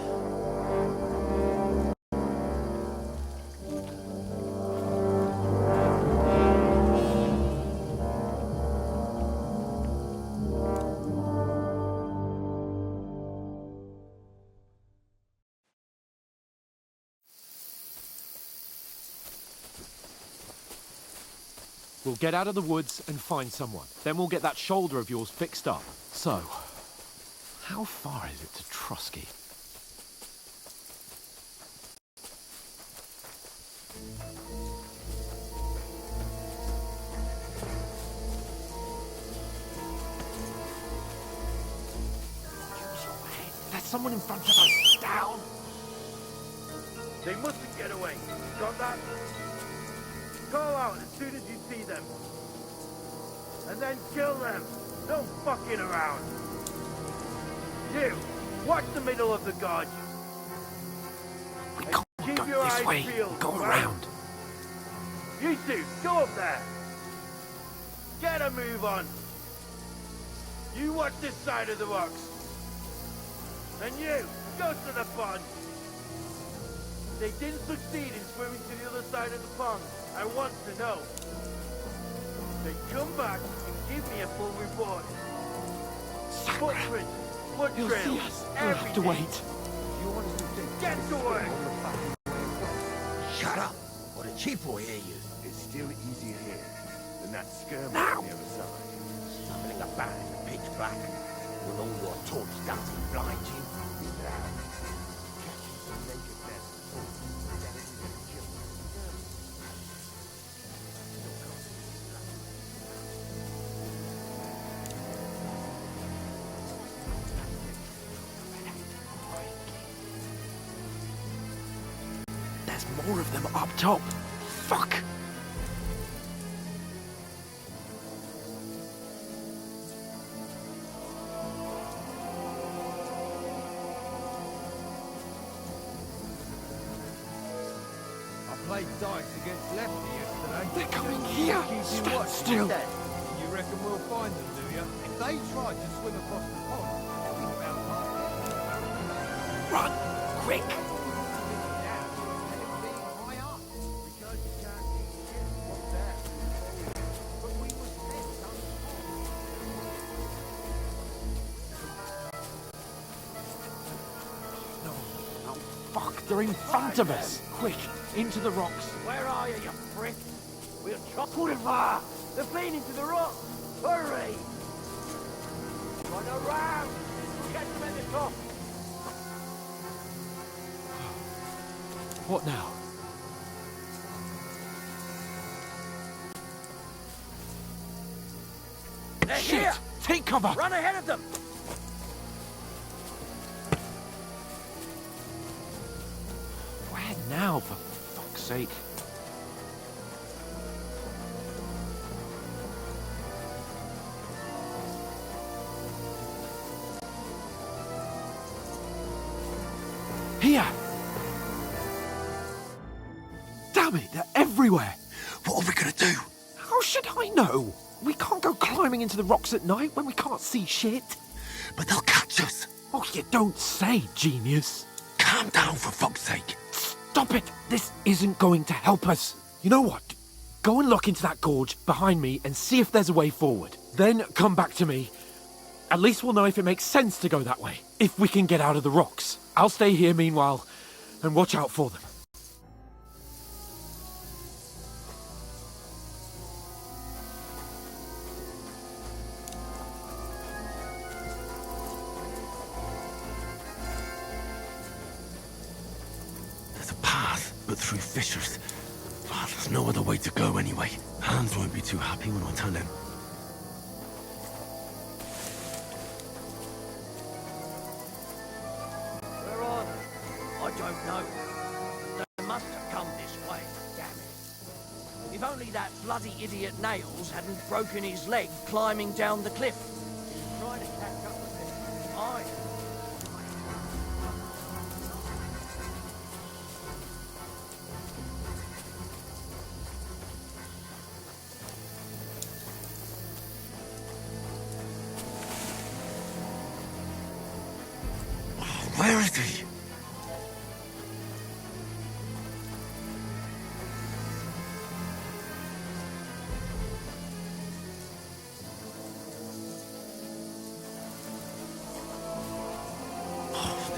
We'll get out of the woods and find someone. Then we'll get that shoulder of yours fixed up. So, how far is it to Trusky? There's someone in front of us. Down! They mustn't get away. Got that? Call out as soon as you see them. And then kill them. No fucking around. You, watch the middle of the gorge. We can't keep go your this eyes way. peeled, Go right? around. You two, go up there. Get a move on. You watch this side of the rocks. And you, go to the pond. They didn't succeed in swimming to the other side of the pond. I want to know. Then come back and give me a full report. Footprints, blood He'll trails, see us. We'll everything. have to wait. You want us to get to work. Shut up, or the chief will hear you. It's still easier here than that skirmish Now. on the other side. Something about in the pitch black. Will all your torch dancing blind you? There's more of them up top. Fuck! I played dice against Lefty yesterday. They're coming here. Stand still. You reckon we'll find them, do you? If they tried to swim across the pond, they'll be about half. Run! Quick! Fuck, they're in front of us! Quick, into the rocks. Where are you, you prick? We'll chop far. They're playing into the rock. Hurry! Run around! Get them in the top. What now? They're Shit! here! Take cover! Run ahead of them! Where now, for fuck's sake? Here! Damn it, they're everywhere! What are we gonna do? How should I know? We can't go climbing into the rocks at night when we can't see shit. But they'll catch us. Oh, you don't say, genius. Calm down, for fuck's sake. Stop it! This isn't going to help us. You know what? Go and look into that gorge behind me and see if there's a way forward. Then come back to me. At least we'll know if it makes sense to go that way. If we can get out of the rocks. I'll stay here meanwhile and watch out for them. There's a path, but through fissures. Ah, there's no other way to go anyway. Hans won't be too happy when I tell him. Where are they? I don't know. They must have come this way, damn it. If only that bloody idiot Nails hadn't broken his leg climbing down the cliff. He's trying to catch up with it. Aye.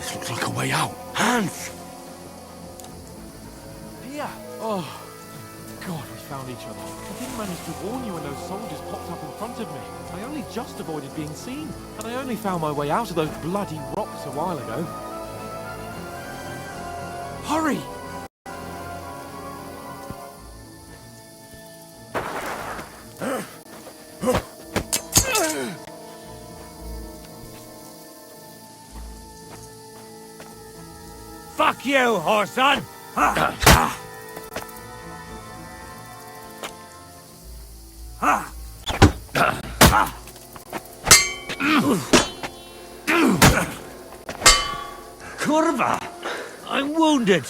This looks like a way out. Hans! Here! Oh, God, we found each other. I didn't manage to warn you when those soldiers popped up in front of me. I only just avoided being seen. And I only found my way out of those bloody rocks a while ago. Hurry! Fuck you, whoreson! Kurva! I'm wounded!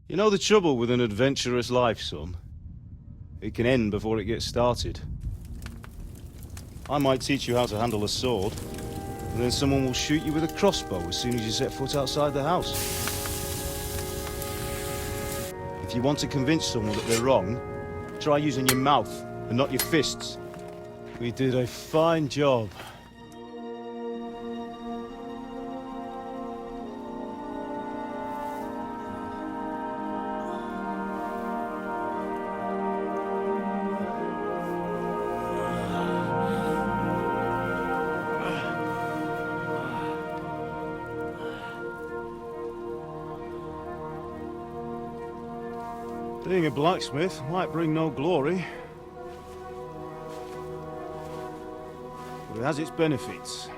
You know the trouble with an adventurous life, son? It can end before it gets started. I might teach you how to handle a sword, and then someone will shoot you with a crossbow as soon as you set foot outside the house. If you want to convince someone that they're wrong, try using your mouth and not your fists. We did a fine job. Being a blacksmith might bring no glory, but it has its benefits.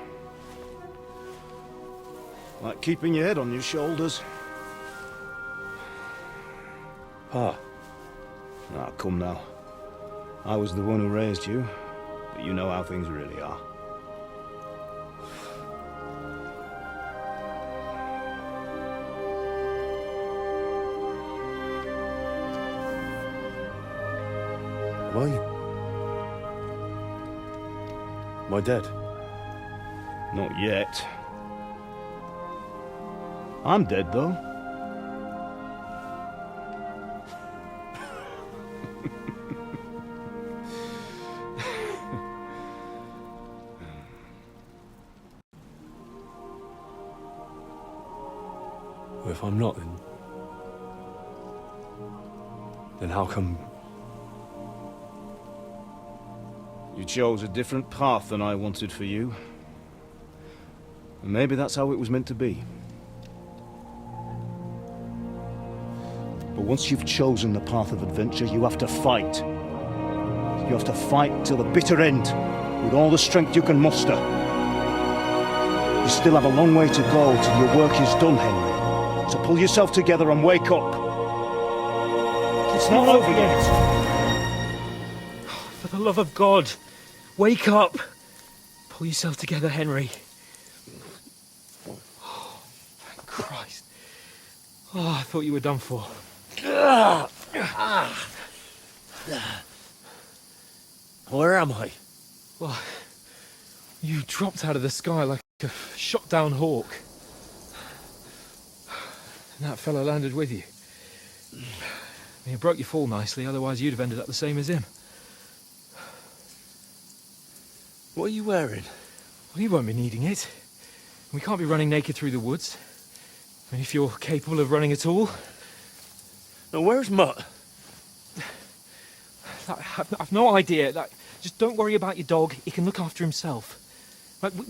Like keeping your head on your shoulders. Pa. Ah, come now. I was the one who raised you, but you know how things really are. Am I? Am I dead? Not yet. I'm dead, though. Well, if I'm not, then how come? You chose a different path than I wanted for you. And maybe that's how it was meant to be. But once you've chosen the path of adventure, you have to fight. You have to fight till the bitter end, with all the strength you can muster. You still have a long way to go till your work is done, Henry. So pull yourself together and wake up. It's not over yet. For the love of God, wake up! Pull yourself together, Henry. Oh, thank Christ. Oh, I thought you were done for. Where am I? Well, you dropped out of the sky like a shot-down hawk. And that fella landed with you. You broke your fall nicely, otherwise you'd have ended up the same as him. What are you wearing? Well, you won't be needing it. We can't be running naked through the woods. I mean, if you're capable of running at all. Now, where's Mutt? I've no idea. Just don't worry about your dog. He can look after himself.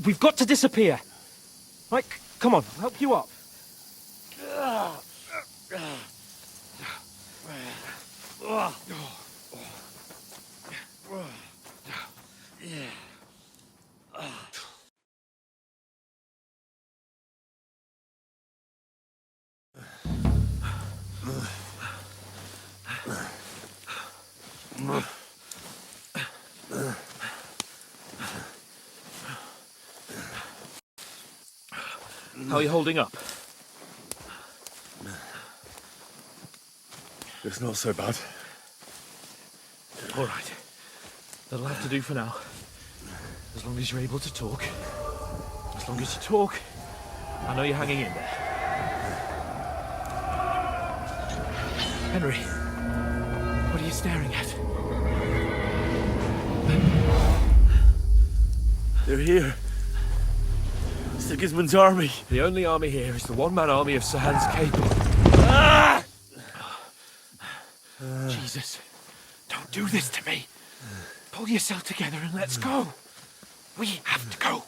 We've got to disappear. Right, come on, I'll help you up. How are you holding up? It's not so bad. All right. That'll have to do for now. As long as you're able to talk. As long as you talk, I know you're hanging in there. Henry, what are you staring at? They're here. Sigismund's army. The only army here is the one-man army of Sir Hans Cable. Ah! Jesus, don't do this to me. Pull yourself together and let's go. We have to go.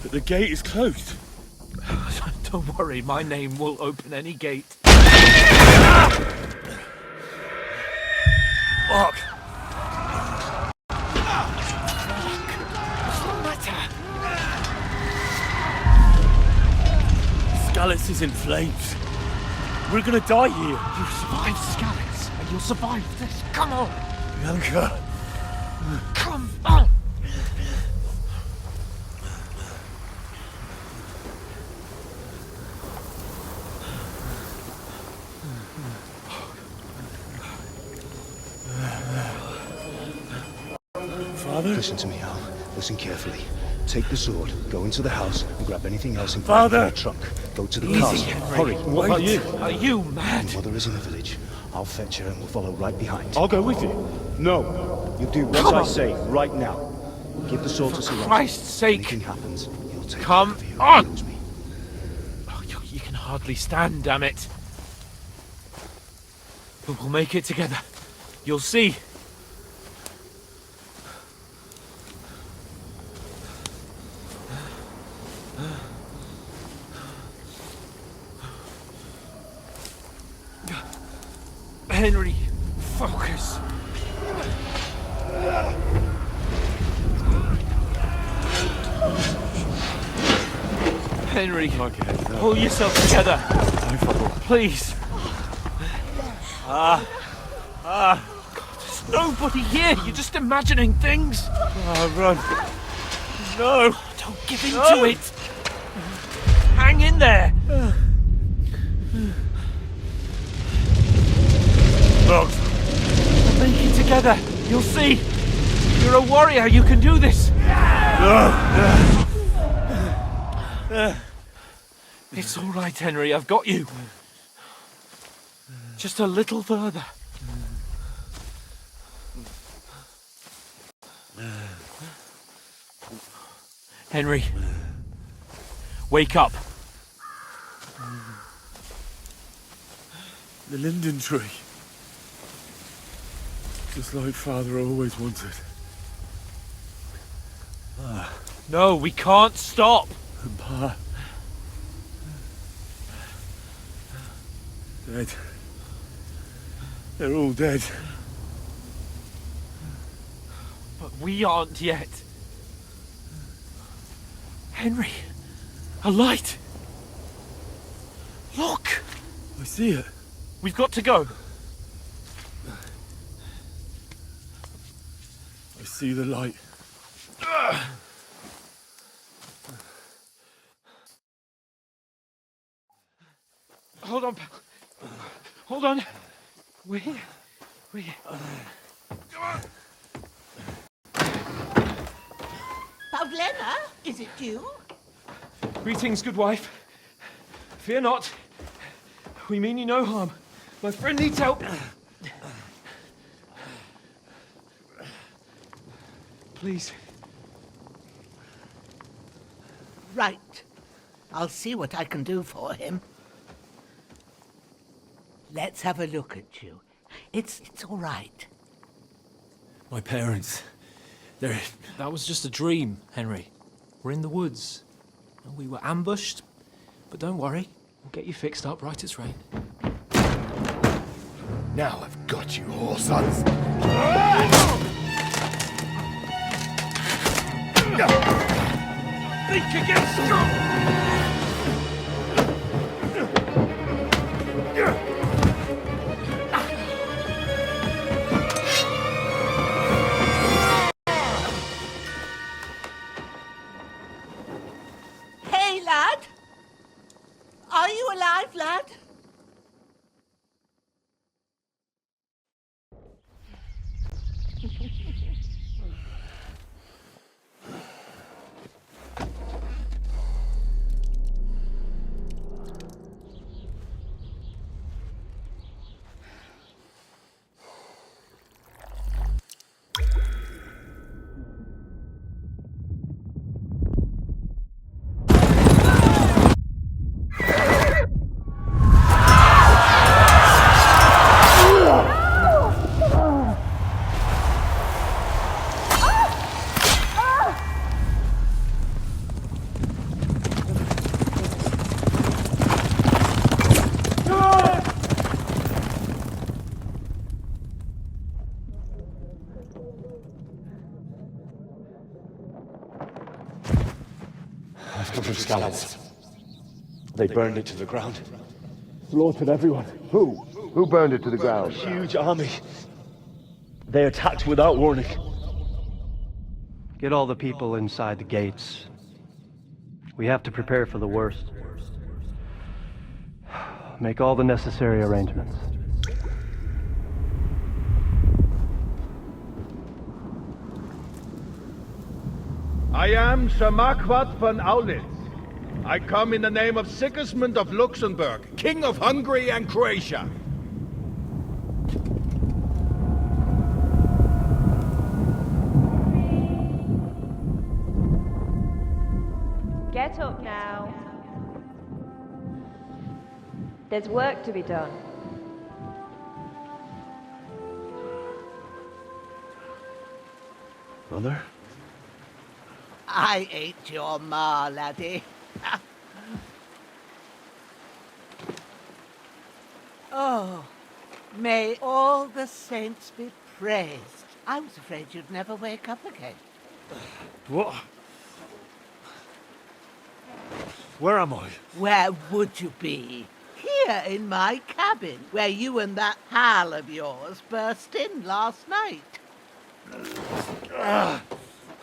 But the gate is closed. Don't worry, my name will open any gate. Fuck! Skalitz is in flames. We're gonna die here. You survived Skalitz, and you'll survive this. Come on! Bianca! Come on! Father? Listen to me, Al. Listen carefully. Take the sword, go into the house, and grab anything else in Father! the trunk. Go to the Easy, castle. Henry. Hurry. What about you? Are you mad? Your mother is in the village. I'll fetch her and we'll follow right behind. I'll go with you. No. You do what I say right now. Give the sword to Sir Roger. Christ's sake! Anything happens, you'll take Come care of you. on! Knows me. Oh, you can hardly stand, damn it. But we'll make it together. You'll see. Henry, focus. Henry, pull yourself together. Please. God, there's nobody here. You're just imagining things. Run. No! Don't give in to it. Hang in there. Logs! Make it together. You'll see. You're a warrior. You can do this. It's all right, Henry. I've got you. Just a little further. Henry, wake up. The linden tree. Just like Father always wanted. No, we can't stop. And Pa. Dead. They're all dead. But we aren't yet. Henry, a light. Look. I see it. We've got to go. I see the light. Hold on, pal. Hold on. We're here. We're here. Pavlena, is it you? Greetings, good wife. Fear not. We mean you no harm. My friend needs help. Please. Right. I'll see what I can do for him. Let's have a look at you. It's all right. My parents. They're... That was just a dream, Henry. We're in the woods. We were ambushed, but don't worry. We'll get you fixed up right as rain. Now I've got you, whore sons. Think against strong. I've come from Scallops. They burned it to the ground. Slaughtered everyone. Who? Who burned it to the ground? Huge army. They attacked without warning. Get all the people inside the gates. We have to prepare for the worst. Make all the necessary arrangements. I am Sir Marquardt von Aulitz. I come in the name of Sigismund of Luxembourg, King of Hungary and Croatia. Get up now. There's work to be done. Mother? I ain't your ma, laddie. Oh, may all the saints be praised. I was afraid you'd never wake up again. What? Where am I? Where would you be? Here in my cabin, where you and that pal of yours burst in last night.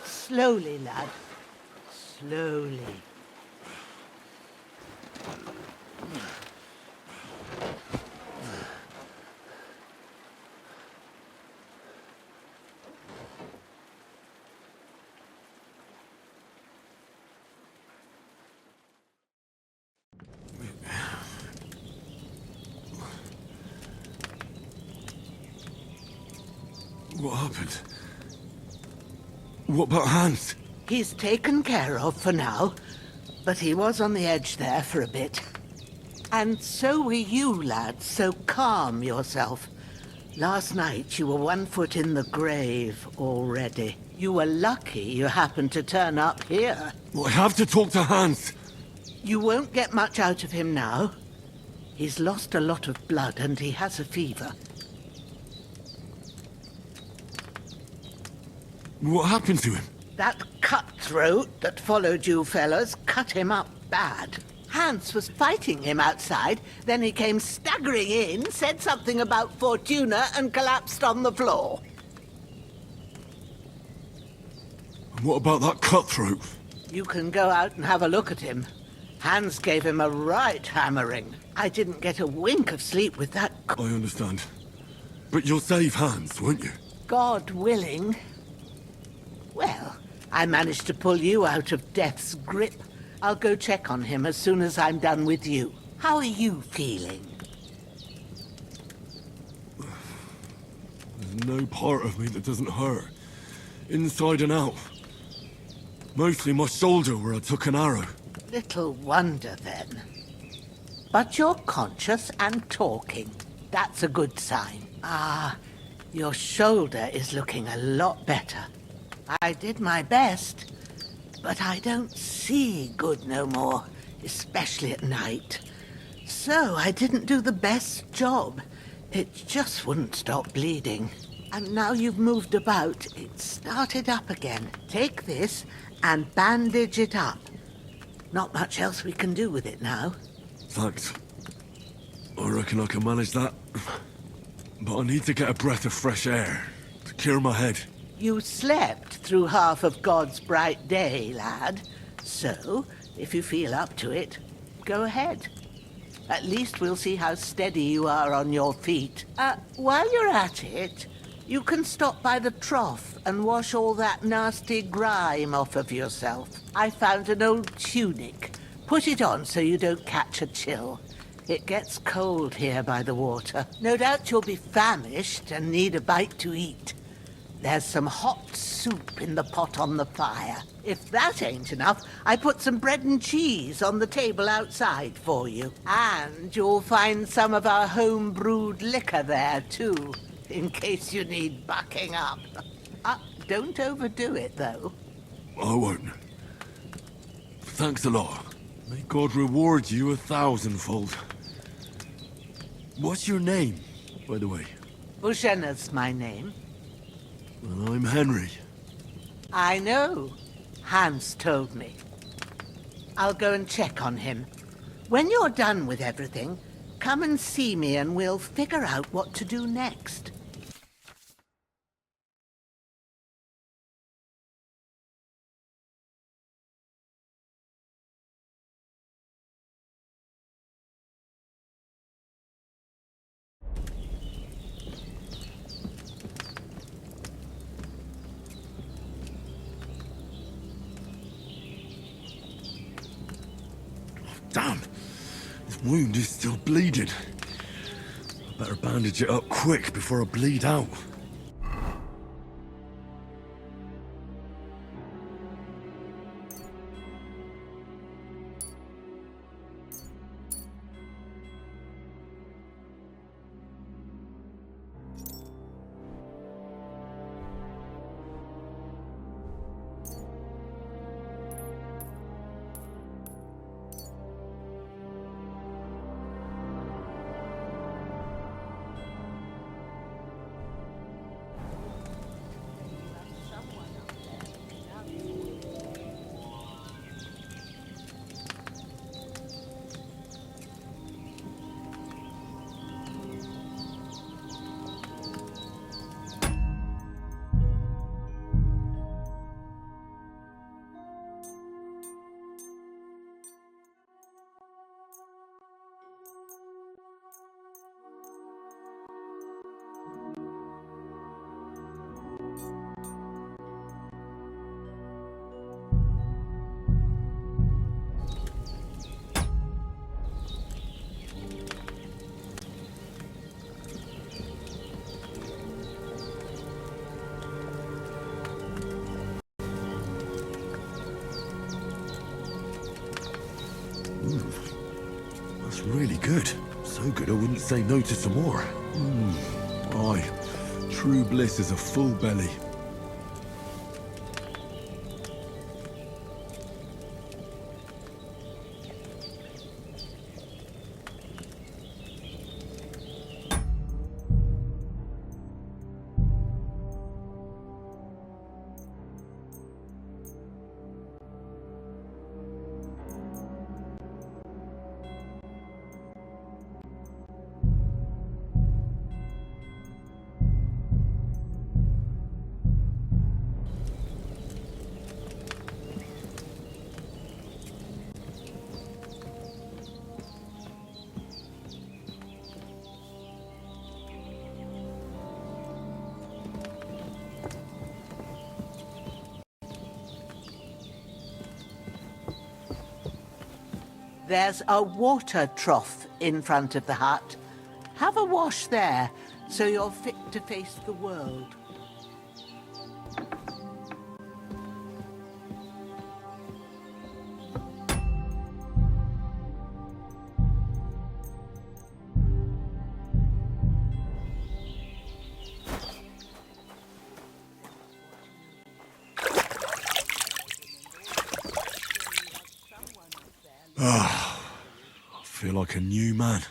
Slowly, lad. Slowly. What happened? What about Hans? He's taken care of for now, but he was on the edge there for a bit. And so were you, lad, so calm yourself. Last night you were 1 foot in the grave already. You were lucky you happened to turn up here. Well, I have to talk to Hans. You won't get much out of him now. He's lost a lot of blood and he has a fever. What happened to him? That cutthroat that followed you fellas cut him up bad. Hans was fighting him outside, then he came staggering in, said something about Fortuna, and collapsed on the floor. And what about that cutthroat? You can go out and have a look at him. Hans gave him a right hammering. I didn't get a wink of sleep with that. I understand. But you'll save Hans, won't you? God willing. Well, I managed to pull you out of death's grip. I'll go check on him as soon as I'm done with you. How are you feeling? There's no part of me that doesn't hurt. Inside and out. Mostly my shoulder where I took an arrow. Little wonder then. But you're conscious and talking. That's a good sign. Ah, your shoulder is looking a lot better. I did my best, but I don't see good no more, especially at night. So I didn't do the best job. It just wouldn't stop bleeding. And now you've moved about, it started up again. Take this and bandage it up. Not much else we can do with it now. Thanks. I reckon I can manage that. But I need to get a breath of fresh air to clear my head. You slept through half of God's bright day, lad. So, if you feel up to it, go ahead. At least we'll see how steady you are on your feet. While you're at it, You can stop by the trough and wash all that nasty grime off of yourself. I found an old tunic. Put it on so you don't catch a chill. It gets cold here by the water. No doubt you'll be famished and need a bite to eat. There's some hot soup in the pot on the fire. If that ain't enough, I put some bread and cheese on the table outside for you. And you'll find some of our home-brewed liquor there, too, in case you need bucking up. Don't overdo it, though. I won't. Thanks a lot. May God reward you 1,000-fold. What's your name, by the way? Bushenna's my name. Well, I'm Henry. I know. Hans told me. I'll go and check on him. When you're done with everything, come and see me and we'll figure out what to do next. Damn! This wound is still bleeding. I better bandage it up quick before I bleed out. That's really good. So good I wouldn't say no to some more. Aye, true bliss is a full belly. There's a water trough in front of the hut. Have a wash there, so you're fit to face the world. I feel like a new man.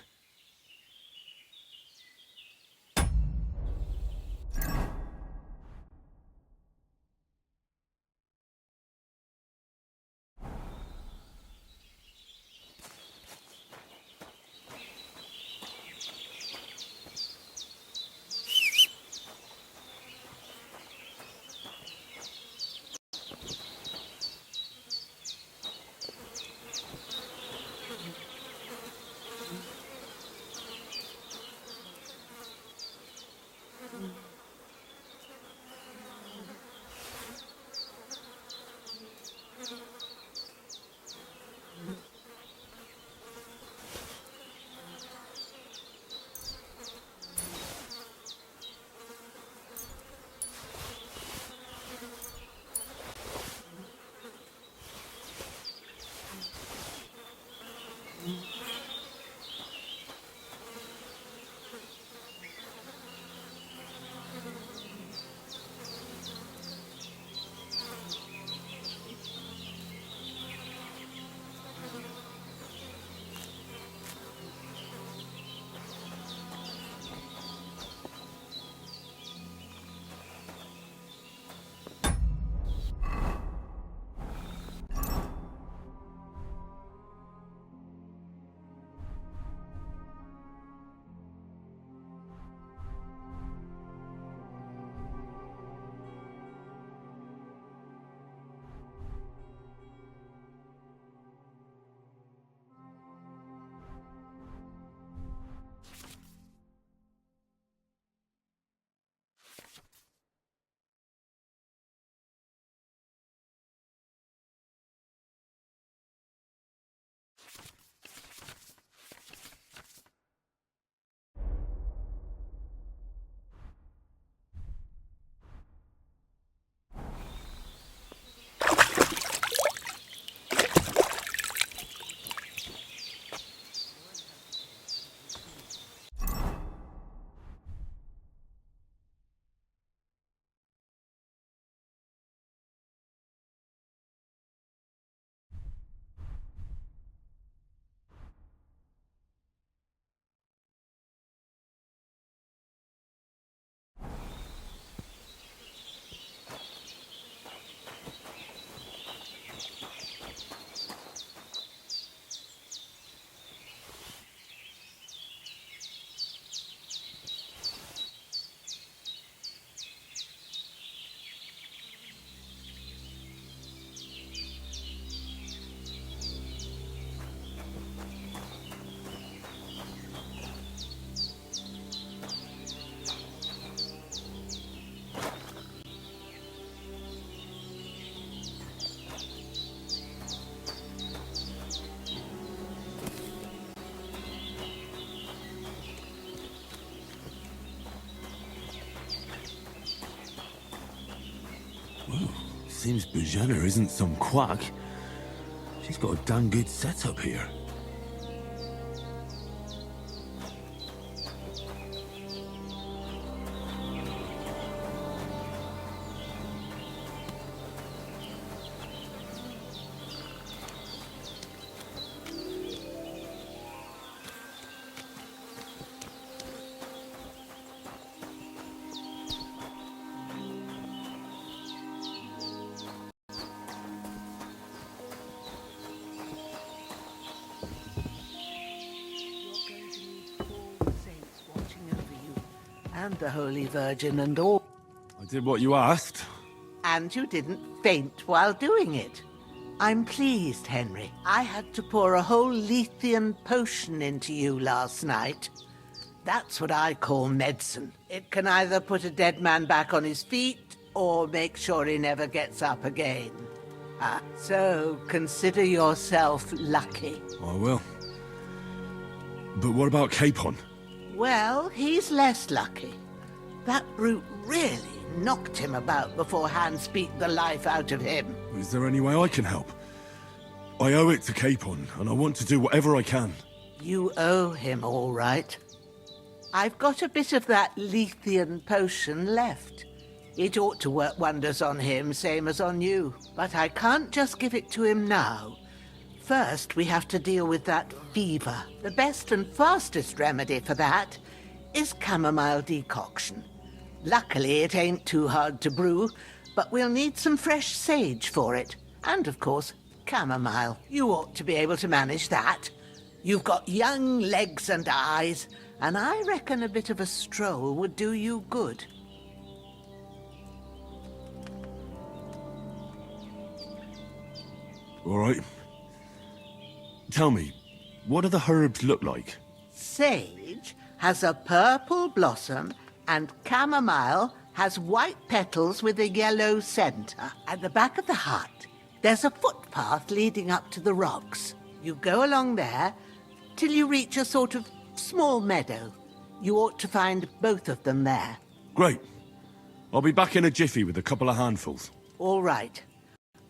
Seems Bujana isn't some quack. She's got a damn good setup here. And the Holy Virgin and all. I did what you asked. And you didn't faint while doing it. I'm pleased, Henry. I had to pour a whole Lethean potion into you last night. That's what I call medicine. It can either put a dead man back on his feet or make sure he never gets up again. So consider yourself lucky. I will. But what about Capon? Well, he's less lucky. That brute really knocked him about before Hans beat the life out of him. Is there any way I can help? I owe it to Capon, and I want to do whatever I can. You owe him, all right. I've got a bit of that Lethean potion left. It ought to work wonders on him, same as on you. But I can't just give it to him now. First, we have to deal with that fever. The best and fastest remedy for that is chamomile decoction. Luckily, it ain't too hard to brew, but we'll need some fresh sage for it. And, of course, chamomile. You ought to be able to manage that. You've got young legs and eyes, and I reckon a bit of a stroll would do you good. All right. Tell me, what do the herbs look like? Sage has a purple blossom, and chamomile has white petals with a yellow center. At the back of the hut, there's a footpath leading up to the rocks. You go along there till you reach a sort of small meadow. You ought to find both of them there. Great. I'll be back in a jiffy with a couple of handfuls. All right.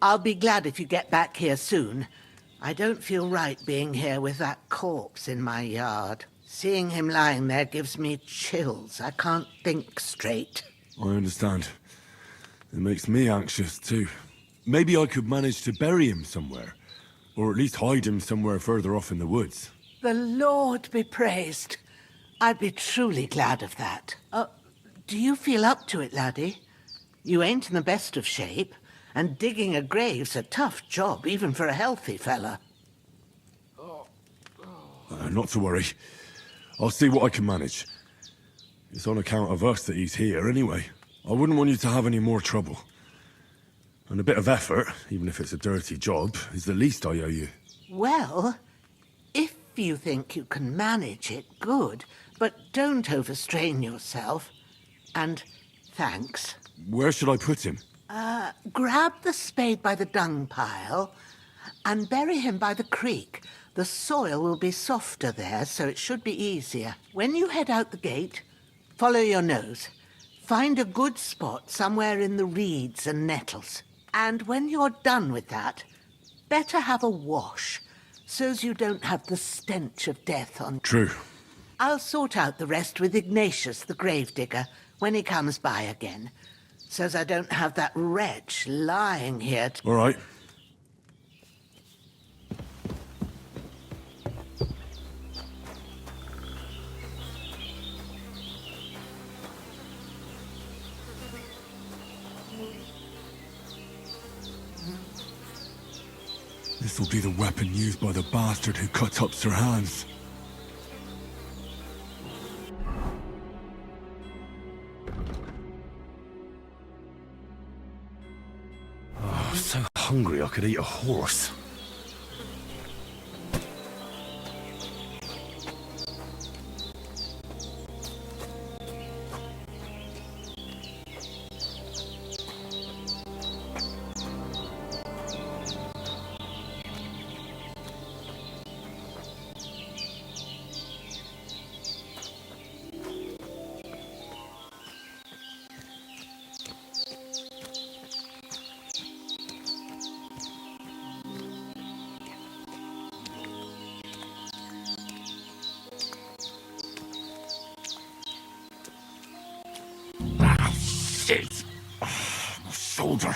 I'll be glad if you get back here soon. I don't feel right being here with that corpse in my yard. Seeing him lying there gives me chills. I can't think straight. I understand. It makes me anxious, too. Maybe I could manage to bury him somewhere. Or at least hide him somewhere further off in the woods. The Lord be praised. I'd be truly glad of that. Do you feel up to it, laddie? You ain't in the best of shape, and digging a grave's a tough job, even for a healthy fella. Not to worry. I'll see what I can manage. It's on account of us that he's here, anyway. I wouldn't want you to have any more trouble. And a bit of effort, even if it's a dirty job, is the least I owe you. Well, if you think you can manage it, good. But don't overstrain yourself. And thanks. Where should I put him? Grab the spade by the dung pile and bury him by the creek. The soil will be softer there, so it should be easier. When you head out the gate, follow your nose. Find a good spot somewhere in the reeds and nettles. And when you're done with that, better have a wash, so's you don't have the stench of death on... True. I'll sort out the rest with Ignatius, the gravedigger, when he comes by again, so's I don't have that wretch lying here... All right. This will be the weapon used by the bastard who cut up Sir Hans. Oh, I'm so hungry I could eat a horse. My shoulder.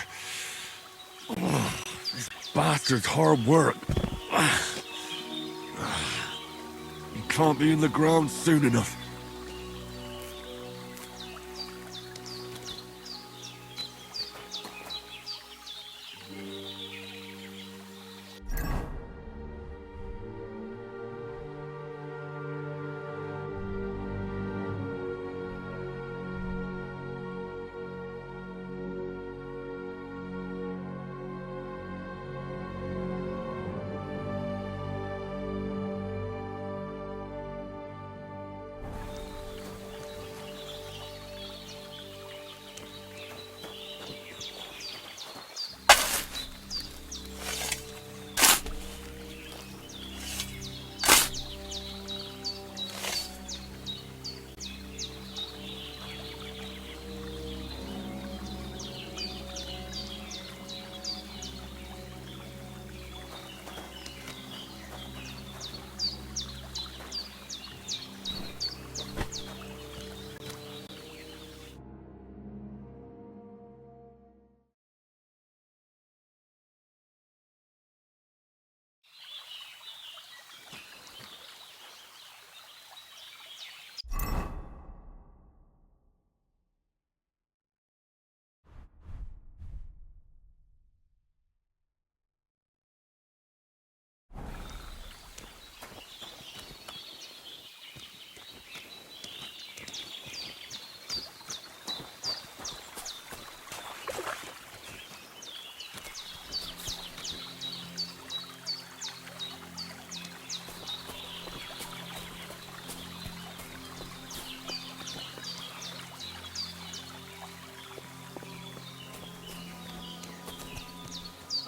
This bastard's hard work. He can't be in the ground soon enough.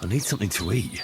I need something to eat.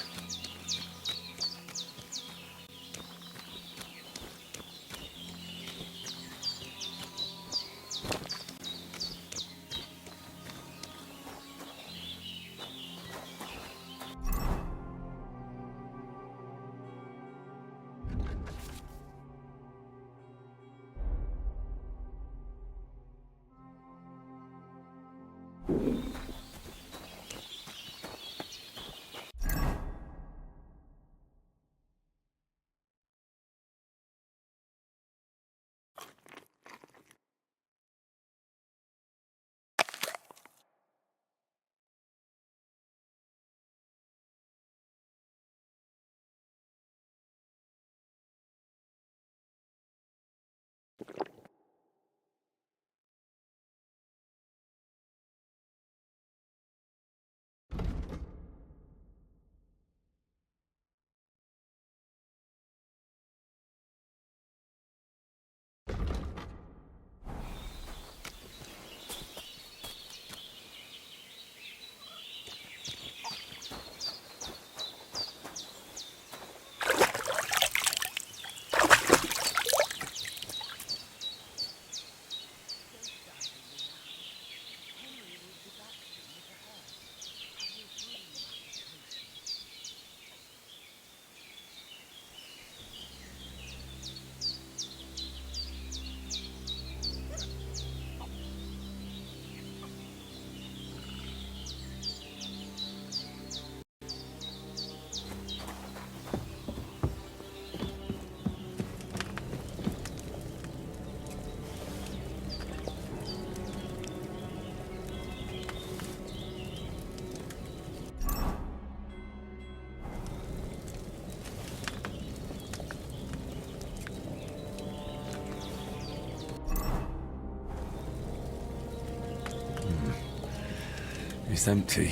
It's empty.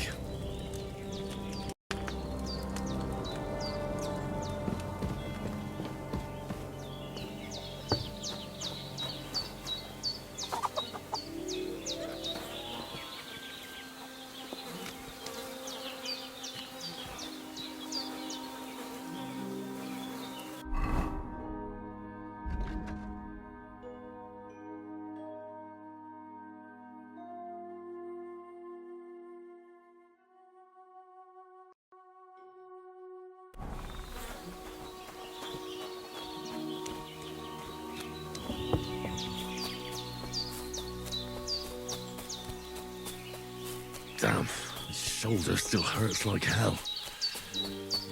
Damn, his shoulder still hurts like hell.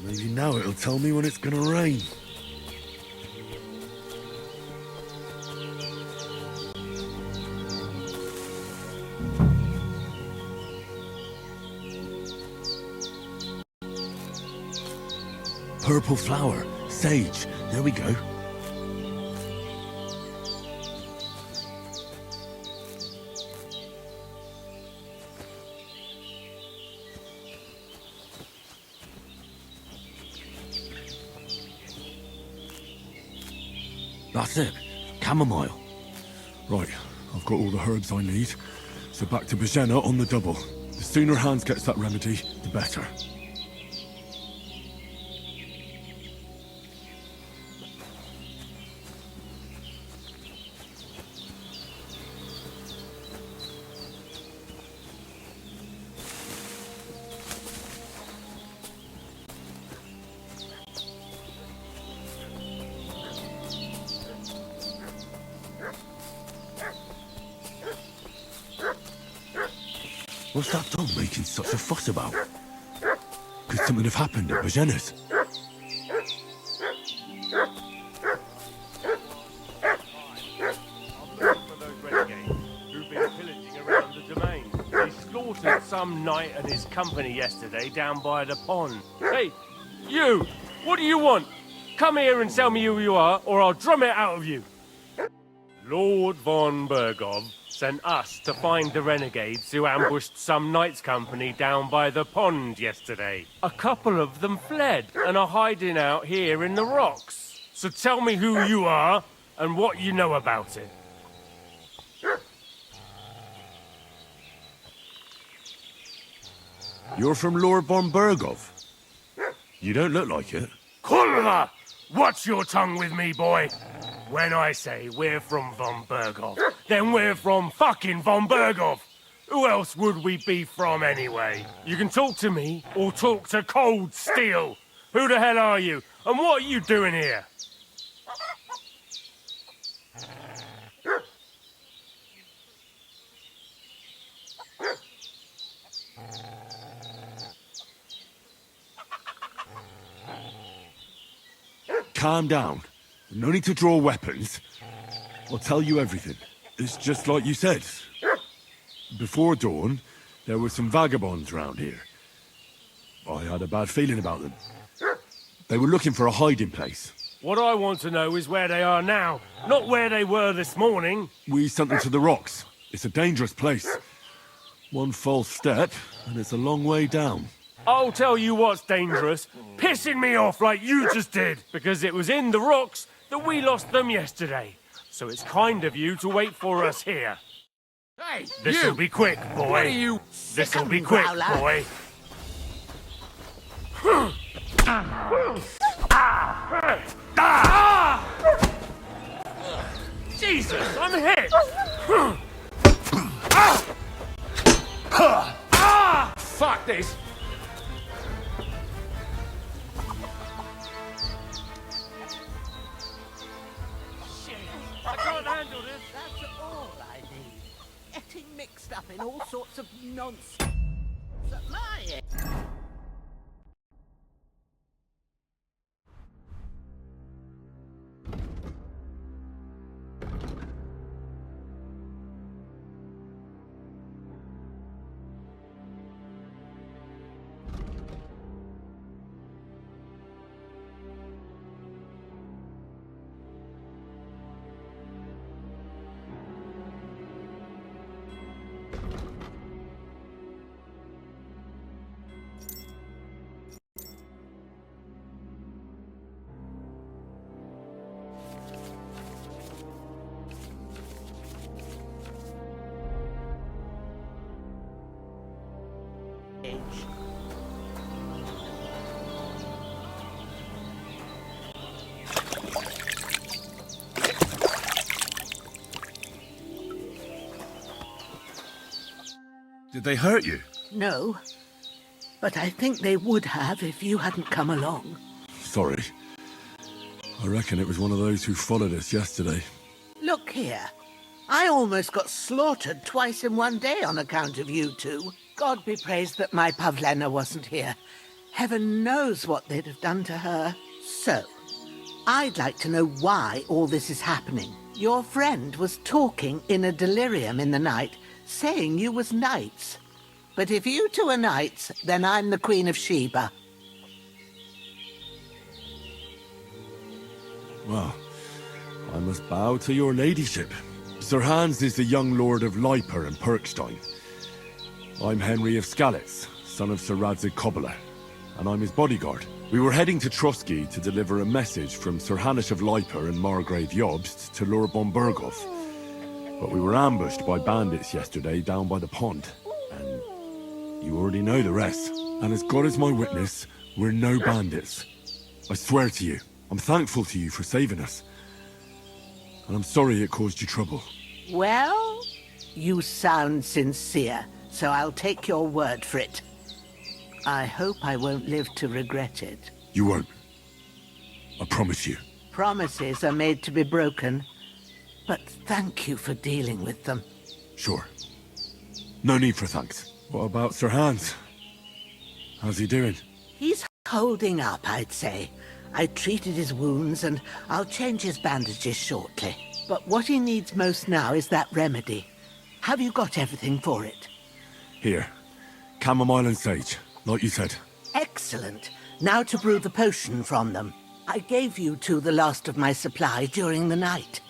Maybe now it'll tell me when it's gonna rain. Purple flower, sage, there we go. That's it. Chamomile. Right, I've got all the herbs I need. So back to Bajena on the double. The sooner Hans gets that remedy, the better. What's that dog making such a fuss about? Could something have happened at Bajena's? Who've been pillaging around the domain. They slaughtered some knight and his company yesterday down by the pond. Hey, you! What do you want? Come here and tell me who you are, or I'll drum it out of you. Lord von Bergov sent us to find the renegades who ambushed some knight's company down by the pond yesterday. A couple of them fled and are hiding out here in the rocks. So tell me who you are and what you know about it. You're from Lord von Bergov. You don't look like it. Kulva! Watch your tongue with me, boy. When I say we're from von Bergov, then we're from fucking von Bergov. Who else would we be from anyway? You can talk to me or talk to cold steel. Who the hell are you? And what are you doing here? Calm down. No need to draw weapons. I'll tell you everything. It's just like you said. Before dawn, there were some vagabonds round here. I had a bad feeling about them. They were looking for a hiding place. What I want to know is where they are now, not where they were this morning. We sent them to the rocks. It's a dangerous place. One false step, and it's a long way down. I'll tell you what's dangerous. Pissing me off like you just did. Because it was in the rocks that we lost them yesterday. So it's kind of you to wait for us here. Hey, This'll be quick, boy. What are you? This'll be quick, boy. Jesus, I'm hit! Fuck this! Shit, I can't handle this. That's all I need. Getting mixed up in all sorts of nonsense at my end. Did they hurt you? No, but I think they would have if you hadn't come along. Sorry. I reckon it was one of those who followed us yesterday. Look here. I almost got slaughtered twice in one day on account of you two. God be praised that my Pavlena wasn't here. Heaven knows what they'd have done to her. So, I'd like to know why all this is happening. Your friend was talking in a delirium in the night, saying you was knights. But if you two are knights, then I'm the Queen of Sheba. Well, I must bow to your ladyship. Sir Hans is the young lord of Leiper and Perkstein. I'm Henry of Skalitz, son of Sir Radzig Kobyla, and I'm his bodyguard. We were heading to Trotsky to deliver a message from Sir Hanush of Leiper and Margrave Jobst to Lord Bombergov. But we were ambushed by bandits yesterday down by the pond, and you already know the rest. And as God is my witness, we're no bandits. I swear to you, I'm thankful to you for saving us. And I'm sorry it caused you trouble. Well, you sound sincere, so I'll take your word for it. I hope I won't live to regret it. You won't. I promise you. Promises are made to be broken, but thank you for dealing with them. Sure. No need for thanks. What about Sir Hans? How's he doing? He's holding up, I'd say. I treated his wounds and I'll change his bandages shortly. But what he needs most now is that remedy. Have you got everything for it? Here. Chamomile and sage, like you said. Excellent. Now to brew the potion from them. I gave you two the last of my supply during the night.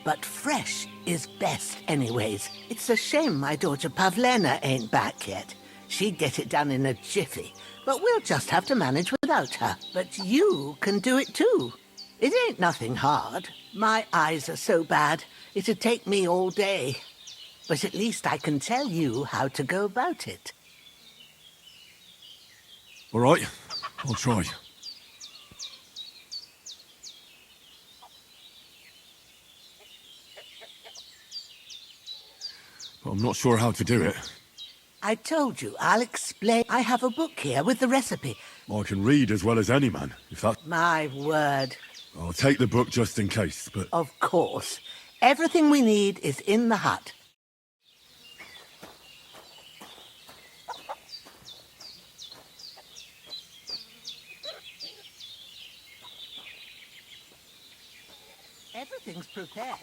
But fresh is best anyways. It's a shame my daughter Pavlena ain't back yet. She'd get it done in a jiffy. But we'll just have to manage without her. But you can do it too. It ain't nothing hard. My eyes are so bad, it'd take me all day. But at least I can tell you how to go about it. All right, I'll try. But I'm not sure how to do it. I told you, I'll explain. I have a book here with the recipe. I can read as well as any man, if that... My word. I'll take the book just in case, but... Of course. Everything we need is in the hut. Everything's prepared.